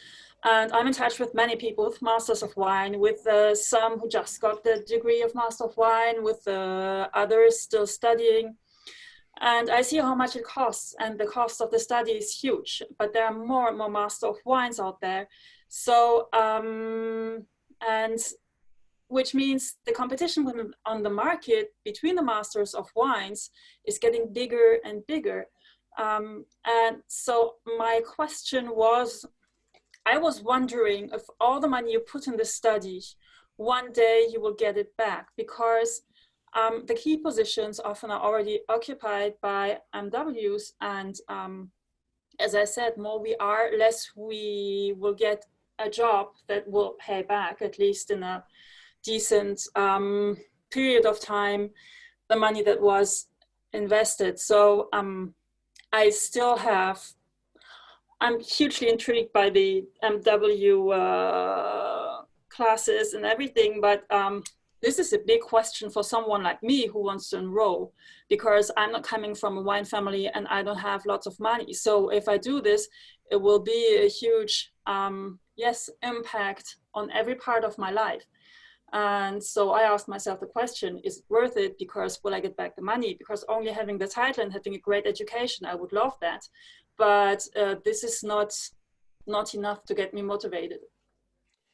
And I'm in touch with many people with Masters of Wine, with some who just got the degree of Master of Wine, with others still studying. And I see how much it costs, and the cost of the study is huge, but there are more and more Master of Wines out there. So, and which means the competition on the market between the Masters of Wines is getting bigger and bigger. And so my question was, I was wondering if all the money you put in the study, one day you will get it back, because the key positions often are already occupied by MWs. And as I said, more we are, less we will get a job that will pay back, at least in a decent period of time, the money that was invested. So I still have, I'm hugely intrigued by the MW classes and everything, but this is a big question for someone like me who wants to enroll, because I'm not coming from a wine family and I don't have lots of money. So if I do this, it will be a huge, impact on every part of my life. And so I asked myself the question, is it worth it? Because will I get back the money? Because only having the title and having a great education, I would love that. But this is not enough to get me motivated.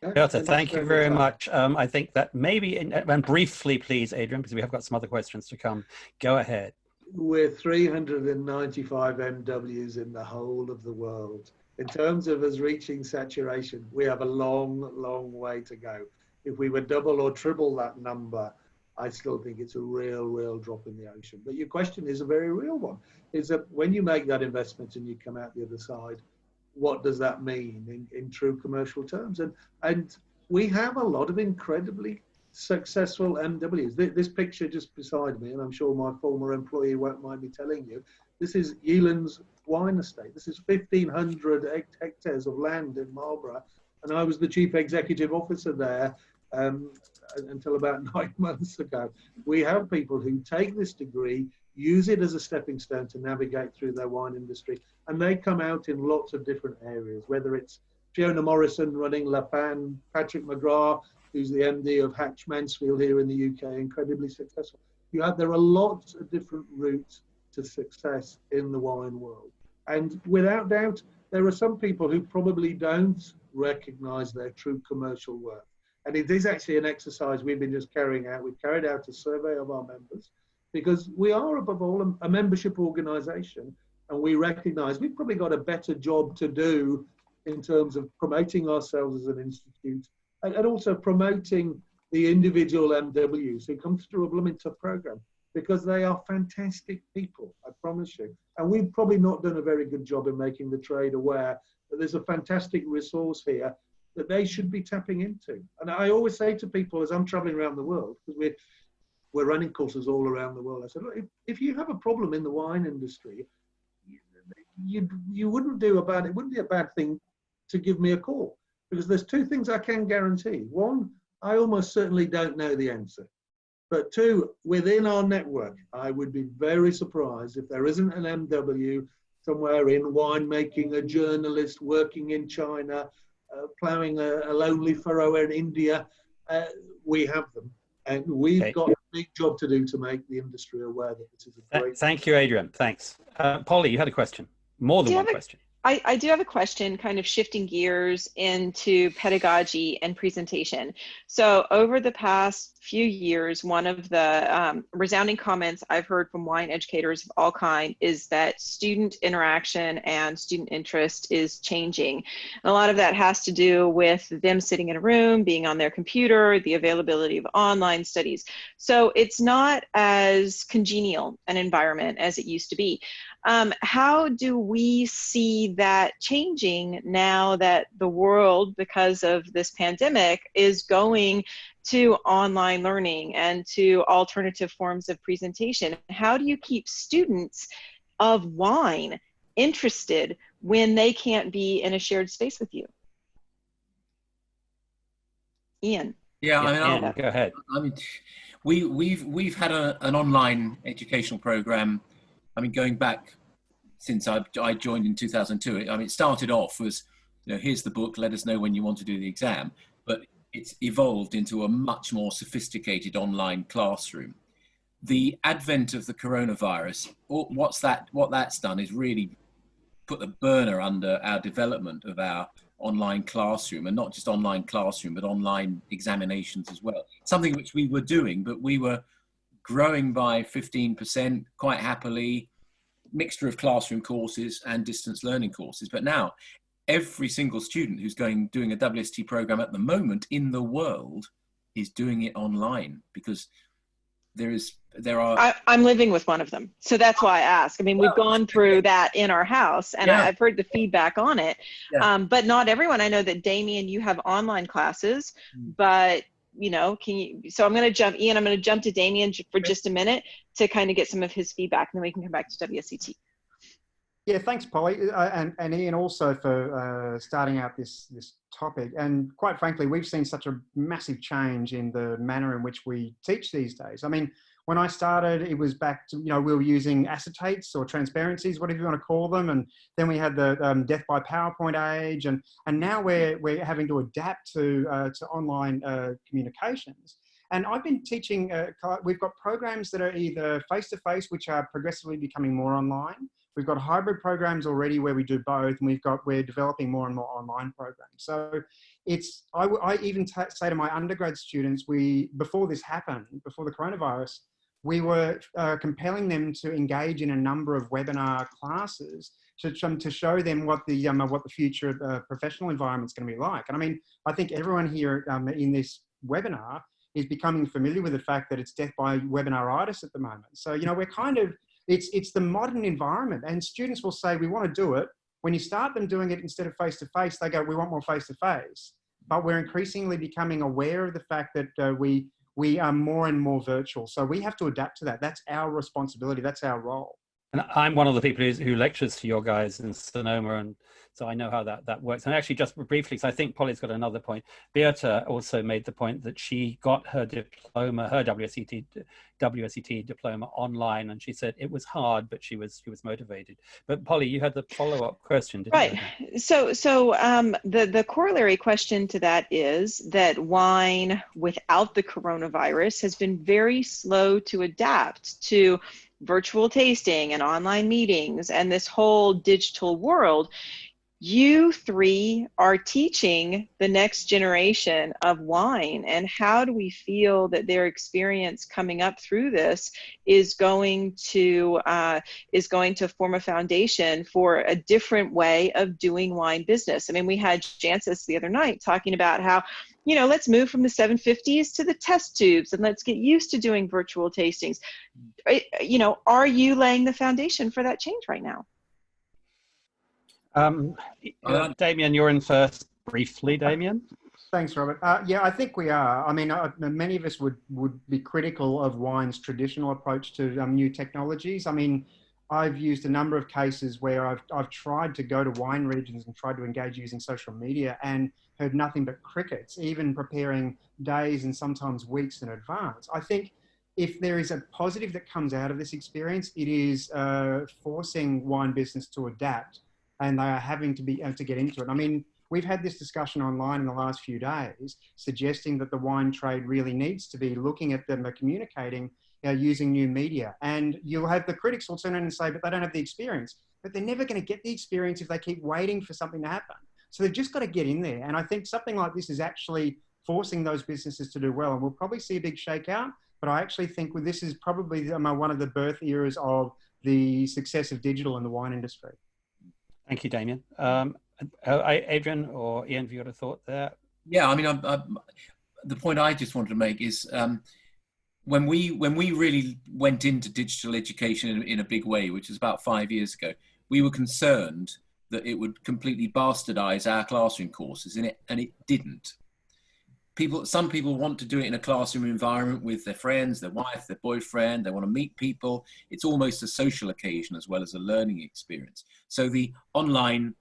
Bertha, thank you very much. I think that maybe, and briefly, please, Adrian, because we have got some other questions to come. Go ahead. We're 395 MWs in the whole of the world. In terms of us reaching saturation, we have a long, long way to go. If we were double or triple that number, I still think it's a real drop in the ocean. But your question is a very real one, is that when you make that investment and you come out the other side, what does that mean in true commercial terms? And we have a lot of incredibly successful MWs. This picture just beside me, and I'm sure my former employee won't mind me telling you, this is Yealand's wine estate. This is 1,500 hectares of land in Marlborough, and I was the chief executive officer there until about 9 months ago. We have people who take this degree, use it as a stepping stone to navigate through their wine industry, and they come out in lots of different areas, whether it's Fiona Morrison running La Pan, Patrick McGrath, who's the MD of Hatch Mansfield here in the UK, incredibly successful. There are lots of different routes to success in the wine world. And without doubt, there are some people who probably don't recognize their true commercial worth. And it is actually an exercise we've been just carrying out. We've carried out a survey of our members, because we are, above all, a membership organization, and we recognize we've probably got a better job to do in terms of promoting ourselves as an institute, and also promoting the individual MWs who come through a Bloomington program, because they are fantastic people, I promise you. And we've probably not done a very good job in making the trade aware that there's a fantastic resource here that they should be tapping into. And I always say to people as I'm traveling around the world, because we're running courses all around the world, I said, look, if you have a problem in the wine industry, you wouldn't be a bad thing to give me a call, because there's two things I can guarantee. One, I almost certainly don't know the answer. But two, within our network, I would be very surprised if there isn't an MW somewhere in winemaking, a journalist working in China, ploughing a lonely furrow in India. We have them. And we've got a big job to do to make the industry aware that this is a great... Thank you, Adrian. Thanks. Polly, you had a question. More than one question. I do have a question, kind of shifting gears into pedagogy and presentation. So over the past few years, one of the resounding comments I've heard from wine educators of all kind is that student interaction and student interest is changing. And a lot of that has to do with them sitting in a room, being on their computer, the availability of online studies. So it's not as congenial an environment as it used to be. How do we see that changing now that the world, because of this pandemic, is going to online learning and to alternative forms of presentation? How do you keep students of wine interested when they can't be in a shared space with you? Ian. Yeah, I mean, Ian, go ahead. I mean, we've had an online educational program. I mean, going back since I joined in 2002. I mean, it started off as, you know, here's the book, let us know when you want to do the exam. But it's evolved into a much more sophisticated online classroom. The advent of the coronavirus, what that's done is really put the burner under our development of our online classroom, and not just online classroom, but online examinations as well. Something which we were doing, but we were growing by 15% quite happily, mixture of classroom courses and distance learning courses. But now every single student who's doing a WSET program at the moment in the world is doing it online, because I'm living with one of them, so that's why I ask. I mean, we've gone through that in our house, and I've heard the feedback on it. But not everyone. I know that Damien, you have online classes, but you know, so I'm going to jump, Ian, I'm going to jump to Damien for just a minute to kind of get some of his feedback, and then we can come back to WSET. Yeah, thanks, Polly, and Ian also for starting out this topic. And quite frankly, we've seen such a massive change in the manner in which we teach these days. I mean, when I started, it was back to, you know, we were using acetates or transparencies, whatever you want to call them. And then we had the death by PowerPoint age. And now we're having to adapt to online communications. And I've been teaching, we've got programs that are either face-to-face, which are progressively becoming more online. We've got hybrid programs already where we do both, and we're developing more and more online programs. So I even say to my undergrad students, before this happened, before the coronavirus, we were compelling them to engage in a number of webinar classes to show them what the future professional environment is going to be like. And I mean, I think everyone here in this webinar is becoming familiar with the fact that it's death by webinaritis at the moment. So, you know, we're kind of, it's the modern environment, and students will say, we want to do it. When you start them doing it instead of face-to-face, they go, we want more face-to-face. But we're increasingly becoming aware of the fact that we are more and more virtual. So we have to adapt to that. That's our responsibility. That's our role. And I'm one of the people who lectures to your guys in Sonoma, and so I know how that works. And actually, just briefly, because I think Polly's got another point, Beata also made the point that she got her diploma, her WSET diploma online, and she said it was hard, but she was motivated. But Polly, you had the follow-up question, didn't you? Right. So the corollary question to that is that wine without the coronavirus has been very slow to adapt to virtual tasting and online meetings and this whole digital world. You three are teaching the next generation of wine, and how do we feel that their experience coming up through this is going to form a foundation for a different way of doing wine business? I mean, we had Jancis the other night talking about how, you know, let's move from the 750s to the test tubes, and let's get used to doing virtual tastings. You know, are you laying the foundation for that change right now? Damien, you're in first. Briefly, Damien. Thanks, Robert. Yeah, I think we are. I mean, many of us would be critical of wine's traditional approach to new technologies. I mean, I've used a number of cases where I've tried to go to wine regions and tried to engage using social media and heard nothing but crickets, even preparing days and sometimes weeks in advance. I think if there is a positive that comes out of this experience, it is forcing wine business to adapt, and they are having to get into it. I mean, we've had this discussion online in the last few days, suggesting that the wine trade really needs to be looking at them communicating using new media. And you'll have the critics will turn in and say, but they don't have the experience. but they're never going to get the experience if they keep waiting for something to happen. So they've just got to get in there. And I think something like this is actually forcing those businesses to do well. And we'll probably see a big shakeout, but I actually think this is probably one of the birth eras of the success of digital in the wine industry. Thank you, Damien. Adrian or Ian, have you got a thought there? Yeah, I mean, the point I just wanted to make is when we really went into digital education in a big way, which was about 5 years ago, we were concerned that it would completely bastardize our classroom courses, and it didn't. Some people want to do it in a classroom environment with their friends, their wife, their boyfriend. They want to meet people. It's almost a social occasion as well as a learning experience. So the online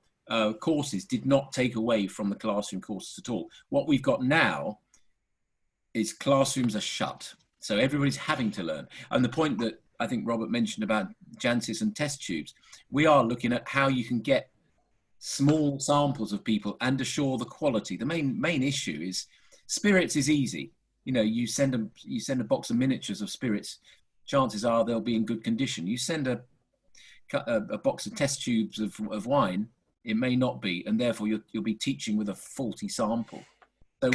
courses did not take away from the classroom courses at all. What we've got now is classrooms are shut. So everybody's having to learn. And the point that I think Robert mentioned about Jancis and test tubes, we are looking at how you can get small samples of people and assure the quality. The main issue is spirits is easy. You know, you send a box of miniatures of spirits, chances are they'll be in good condition. You send a box of test tubes of wine, it may not be, and therefore you'll be teaching with a faulty sample. So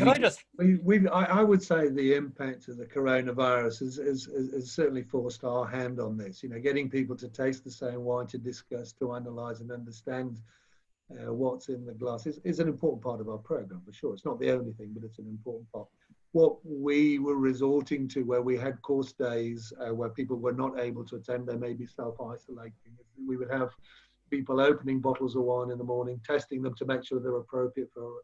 I would say the impact of the coronavirus has certainly forced our hand on this. You know, getting people to taste the same wine, to discuss, to analyse and understand what's in the glass is an important part of our program, for sure. It's not the only thing, but it's an important part. What we were resorting to, where we had course days where people were not able to attend, they may be self-isolating. We would have people opening bottles of wine in the morning, testing them to make sure they're appropriate to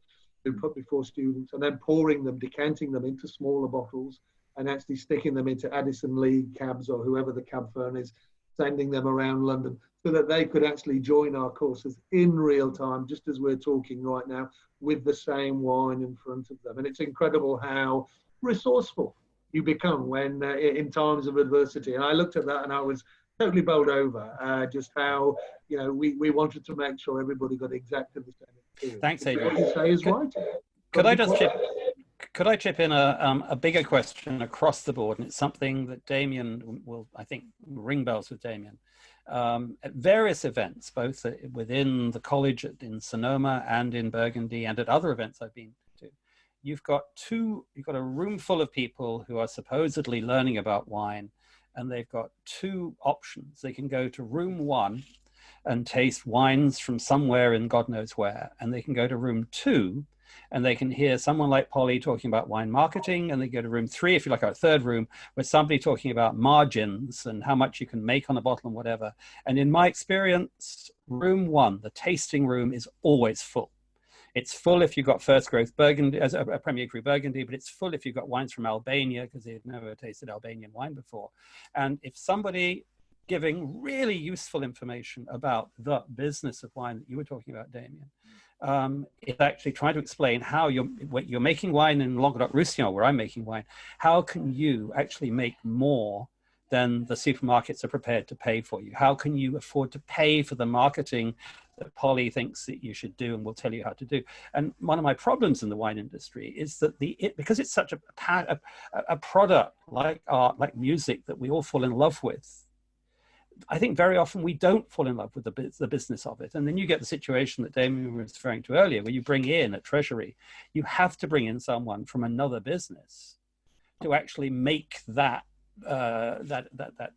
put before students, and then pouring them, decanting them into smaller bottles, and actually sticking them into Addison League cabs or whoever the cab firm is, sending them around London so that they could actually join our courses in real time, just as we're talking right now, with the same wine in front of them. And it's incredible how resourceful you become when in times of adversity. And I looked at that and I was totally bowled over, just how, you know, we wanted to make sure everybody got exactly the same experience. Thanks, Adrian. What you say is right. Could I chip in a bigger question across the board? And it's something that Damien will, I think, ring bells with Damien. At various events, both within the college in Sonoma and in Burgundy and at other events I've been to, you've got a room full of people who are supposedly learning about wine, and they've got two options. They can go to room 1 and taste wines from somewhere in God knows where, and they can go to room 2 and they can hear someone like Polly talking about wine marketing, and they go to room 3, if you like, our third room, where somebody talking about margins and how much you can make on a bottle and whatever. And in my experience, room 1, the tasting room, is always full. It's full if you've got first growth Burgundy, as a Premier Cru Burgundy, but it's full if you've got wines from Albania, because they've never tasted Albanian wine before. And if somebody giving really useful information about the business of wine that you were talking about, Damien, it's actually trying to explain how you're making wine in Languedoc-Roussillon, where I'm making wine. How can you actually make more than the supermarkets are prepared to pay for you? How can you afford to pay for the marketing that Polly thinks that you should do and will tell you how to do? And one of my problems in the wine industry is that because it's such a product like art, like music, that we all fall in love with, I think very often we don't fall in love with the business of it. And then you get the situation that Damien was referring to earlier, where you bring in a treasury. You have to bring in someone from another business to actually make that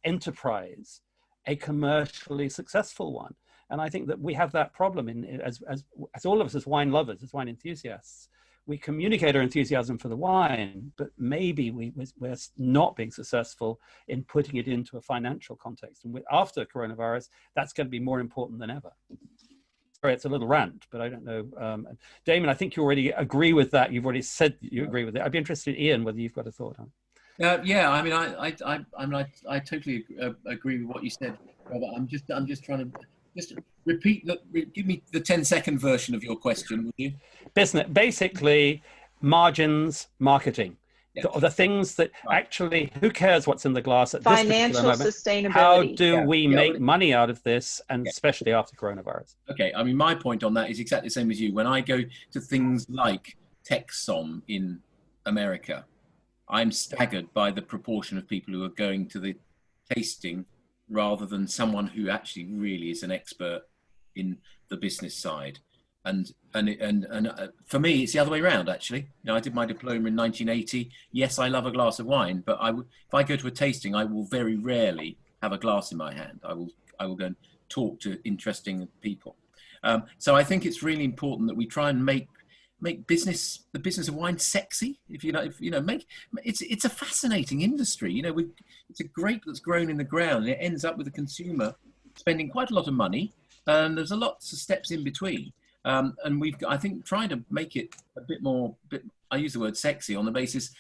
enterprise a commercially successful one. And I think that we have that problem as all of us as wine lovers, as wine enthusiasts. We communicate our enthusiasm for the wine, but maybe we're not being successful in putting it into a financial context. And after coronavirus, that's going to be more important than ever. Sorry, it's a little rant, but I don't know. Damien, I think you already agree with that. You've already said you agree with it. I'd be interested, Ian, whether you've got a thought on it. Yeah, I mean, I totally agree with what you said, Robert. I'm just trying to repeat. Give me the 10-second version of your question, would you? Business, basically, margins, marketing, Yeah. the things that actually, who cares what's in the glass at Financial this particular moment? sustainability. How do we make money out of this, and especially after coronavirus? Okay, I mean, my point on that is exactly the same as you. When I go to things like TechSom in America, I'm staggered by the proportion of people who are going to the tasting rather than someone who actually really is an expert in the business side. And for me, it's the other way around, actually. You know, I did my diploma in 1980. Yes, I love a glass of wine, but if I go to a tasting, I will very rarely have a glass in my hand. I will go and talk to interesting people. So I think it's really important that we try and make the business of wine sexy. It's a fascinating industry. You know, it's a grape that's grown in the ground, and it ends up with the consumer spending quite a lot of money, and there's lots of steps in between. And we've, I think, tried to make it a bit more, I use the word sexy on the basis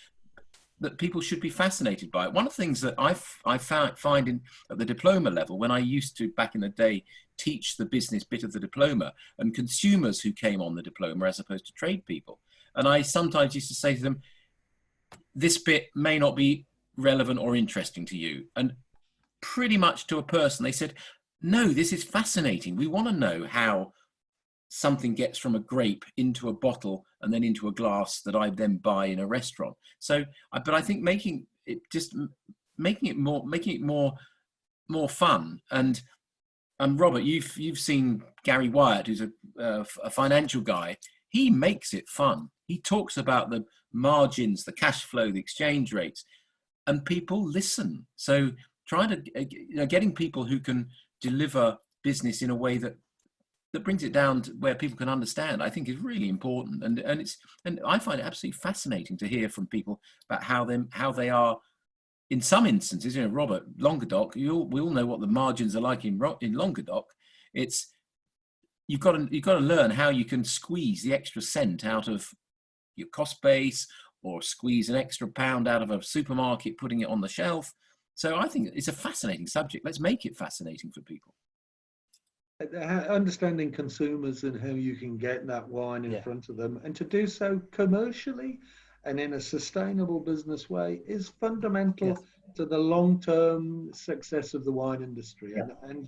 that people should be fascinated by it. One of the things that I find at the diploma level, when I used to, back in the day, teach the business bit of the diploma, and consumers who came on the diploma as opposed to trade people. And I sometimes used to say to them, this bit may not be relevant or interesting to you. And pretty much to a person, they said, no, this is fascinating. We want to know how something gets from a grape into a bottle and then into a glass that I then buy in a restaurant. So, but I think making it more fun. And Robert, you've seen Gary Wyatt, who's a financial guy. He makes it fun. He talks about the margins, the cash flow, the exchange rates, and people listen. So trying to getting people who can deliver business in a way that brings it down to where people can understand, I think, is really important. And I find it absolutely fascinating to hear from people about how they are. In some instances, you know, Robert, Languedoc, we all know what the margins are like in Languedoc. You've got to learn how you can squeeze the extra cent out of your cost base, or squeeze an extra pound out of a supermarket, putting it on the shelf. So I think it's a fascinating subject. Let's make it fascinating for people. Understanding consumers and how you can get that wine in front of them, and to do so commercially and in a sustainable business way, is fundamental to the long-term success of the wine industry. And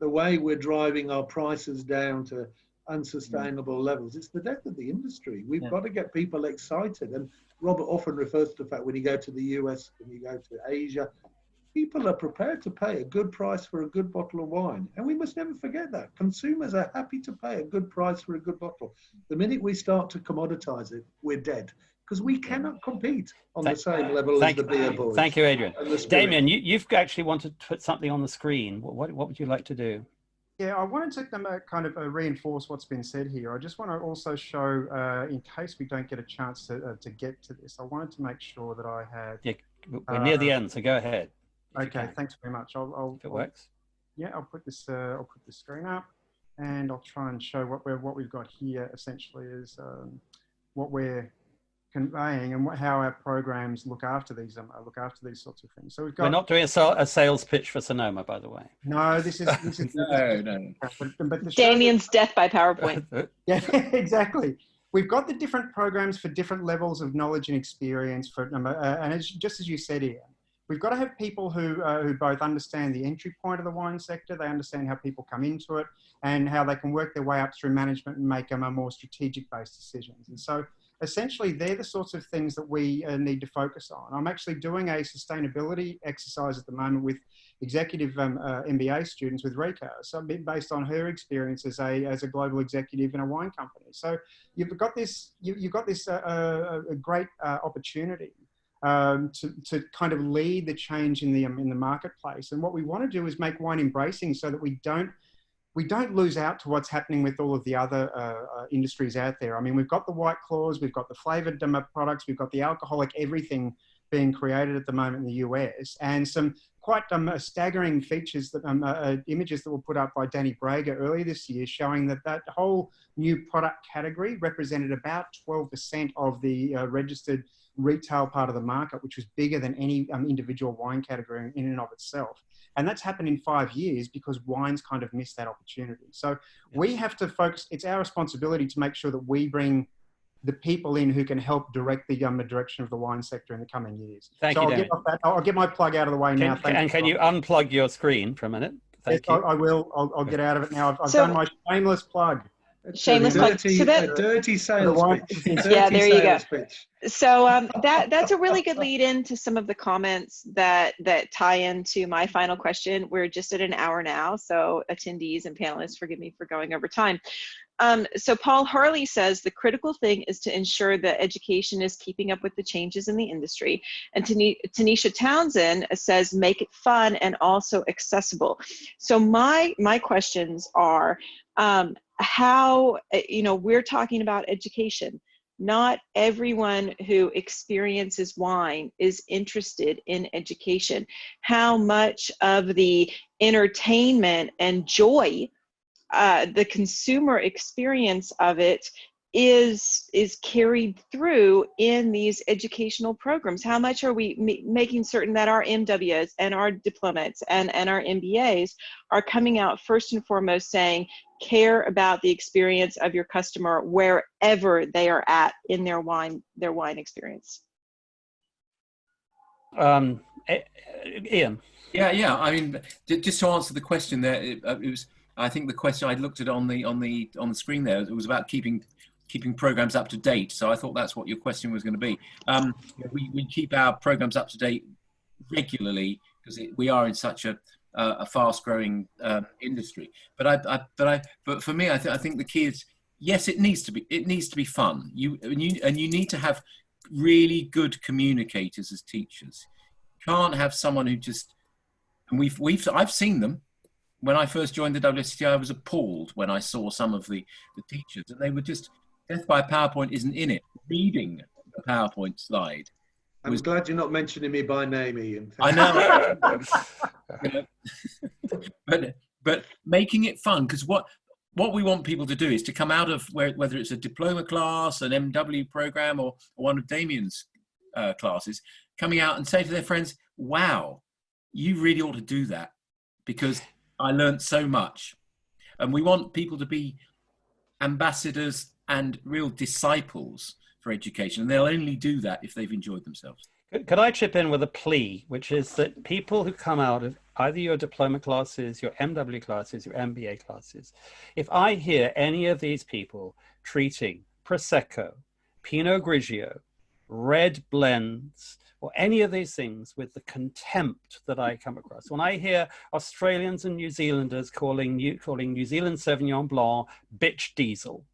the way we're driving our prices down to unsustainable levels, it's the death of the industry. We've got to get people excited. And Robert often refers to the fact, when you go to the US, when you go to Asia, people are prepared to pay a good price for a good bottle of wine. And we must never forget that. Consumers are happy to pay a good price for a good bottle. The minute we start to commoditize it, we're dead, because we cannot compete on the same level as the beer boys. Thank you, Adrian. Damien, you've actually wanted to put something on the screen. What would you like to do? Yeah, I wanted to kind of reinforce what's been said here. I just want to also show, in case we don't get a chance to get to this, I wanted to make sure that I had... Yeah, we're near the end, so go ahead. Okay, thanks very much. If it works. Yeah, I'll put this screen up, and I'll try and show what we've got here. Essentially, is what we're conveying and how our programs look after these sorts of things. So we've got. We're not doing a sales pitch for Sonoma, by the way. No, this is no. But Damien's death by PowerPoint. Yeah, exactly. We've got the different programs for different levels of knowledge and experience. And just as you said, Ian, we've got to have people who both understand the entry point of the wine sector, they understand how people come into it, and how they can work their way up through management and make more strategic-based decisions. And so essentially, they're the sorts of things that we need to focus on. I'm actually doing a sustainability exercise at the moment with executive MBA students with Rika, so based on her experience as a global executive in a wine company. So you've got this a great opportunity to kind of lead the change in the marketplace. And what we want to do is make wine embracing, so that we don't lose out to what's happening with all of the other industries out there. I mean, we've got the White Claws, we've got the flavored products, we've got the alcoholic everything being created at the moment in the US, and some quite staggering features, that images that were put up by Danny Brager earlier this year, showing that whole new product category represented about 12% of the registered retail part of the market, which was bigger than any individual wine category in and of itself. And that's happened in 5 years because wine's kind of missed that opportunity. So we have to focus, it's our responsibility to make sure that we bring the people in who can help direct the direction of the wine sector in the coming years. Thank you, Damien. I'll get my plug out of the way now. Can you unplug your screen for a minute? Thank you. I will. I'll get out of it now. I've done my shameless plug. Shameless plug. So that, A dirty sales pitch. yeah, there you go. Pitch. So that's a really good lead in to some of the comments that tie into my final question. We're just at an hour now, so attendees and panelists, forgive me for going over time. So Paul Harley says the critical thing is to ensure that education is keeping up with the changes in the industry. And Tanisha Townsend says make it fun and also accessible. So my questions are, how, we're talking about education. Not everyone who experiences wine is interested in education. How much of the entertainment and joy, the consumer experience of it is carried through in these educational programs? How much are we making certain that our MWs and our diplomates and our MBAs are coming out first and foremost saying, care about the experience of your customer wherever they are at in their wine experience? Ian. Yeah. I mean, just to answer the question there, it was. I think the question I looked at on the screen there, it was about keeping programs up to date. So I thought that's what your question was going to be. We keep our programs up to date regularly because we are in such a fast-growing industry. But for me, I think the key is, yes, it needs to be fun. You need to have really good communicators as teachers. You can't have someone who just, and I've seen them. When I first joined the WSET, I was appalled when I saw some of the teachers, and they were just, death by PowerPoint isn't in it. Reading the PowerPoint slide. I'm glad you're not mentioning me by name, Ian. I know. but making it fun, because what we want people to do is to come out of whether it's a diploma class, an MW program, or one of Damien's classes, coming out and say to their friends, wow, you really ought to do that, because I learned so much. And we want people to be ambassadors and real disciples for education. And they'll only do that if they've enjoyed themselves. Could I chip in with a plea, which is that people who come out of either your diploma classes, your MW classes, your MBA classes, if I hear any of these people treating Prosecco, Pinot Grigio, red blends, or any of these things with the contempt that I come across. When I hear Australians and New Zealanders calling New Zealand Sauvignon Blanc bitch diesel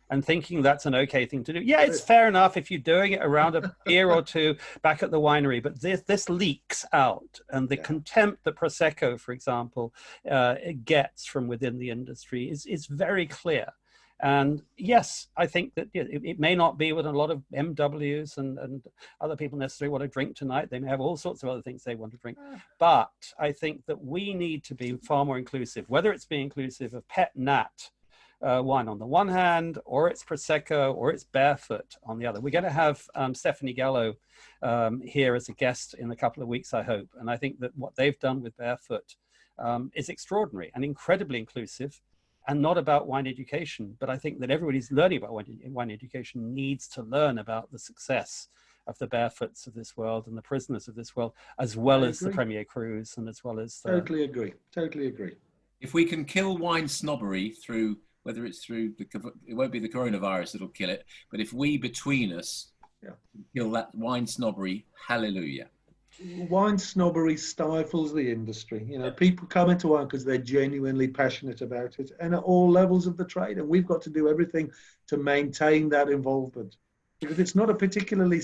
and thinking that's an okay thing to do. Yeah, it's fair enough if you're doing it around a beer or two back at the winery, but this leaks out. And the contempt that Prosecco, for example, gets from within the industry is very clear. And yes, I think that it may not be what a lot of MWs and other people necessarily want to drink tonight. They may have all sorts of other things they want to drink. But I think that we need to be far more inclusive, whether it's being inclusive of Pet Nat wine on the one hand, or it's Prosecco, or it's Barefoot on the other. We're going to have Stephanie Gallo here as a guest in a couple of weeks, I hope. And I think that what they've done with Barefoot is extraordinary and incredibly inclusive, and not about wine education. But I think that everybody's learning about wine education needs to learn about the success of the Barefoots of this world and the Prisoners of this world, as well as the Premier Cruise, and as well as the... Totally agree. If we can kill wine snobbery through, whether it's through it won't be the coronavirus that'll kill it, but if we between us kill that wine snobbery, hallelujah. Wine snobbery stifles the industry. People come into wine because they're genuinely passionate about it, and at all levels of the trade. And we've got to do everything to maintain that involvement, because it's not a particularly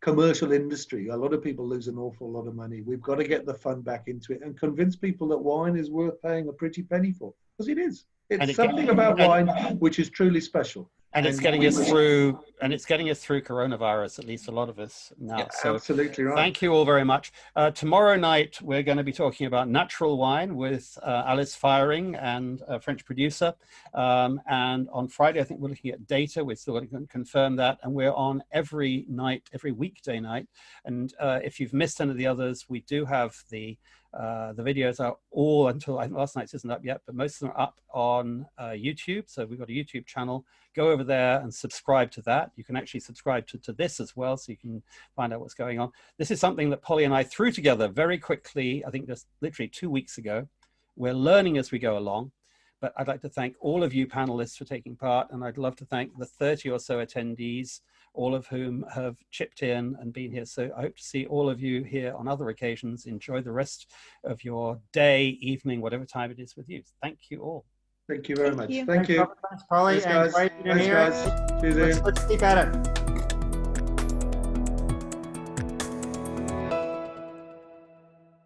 commercial industry. A lot of people lose an awful lot of money. We've got to get the fun back into it and convince people that wine is worth paying a pretty penny for, because it is. It's something about wine which is truly special. And it's getting us through, coronavirus, at least a lot of us now. Yeah, so absolutely right. Thank you all very much. Tomorrow night, we're going to be talking about natural wine with Alice Firing and a French producer. And on Friday, I think we're looking at data. We're still going to confirm that. And we're on every weekday night. And if you've missed any of the others, we do have the videos are all, until I think last night's isn't up yet, but most of them are up on YouTube. So we've got a YouTube channel. Go over there and subscribe to that. You can actually subscribe to this as well, so you can find out what's going on. This is something that Polly and I threw together very quickly, I think just literally 2 weeks ago. We're learning as we go along, But I'd like to thank all of you panelists for taking part, and I'd love to thank the 30 or so attendees, all of whom have chipped in and been here. So I hope to see all of you here on other occasions. Enjoy the rest of your day, evening, whatever time it is with you. Thank you all. Thank you very much. you. Thank you. Thanks, Polly. Thanks, guys. And great to Thanks, hear guys. it. See you soon. Let's keep at it.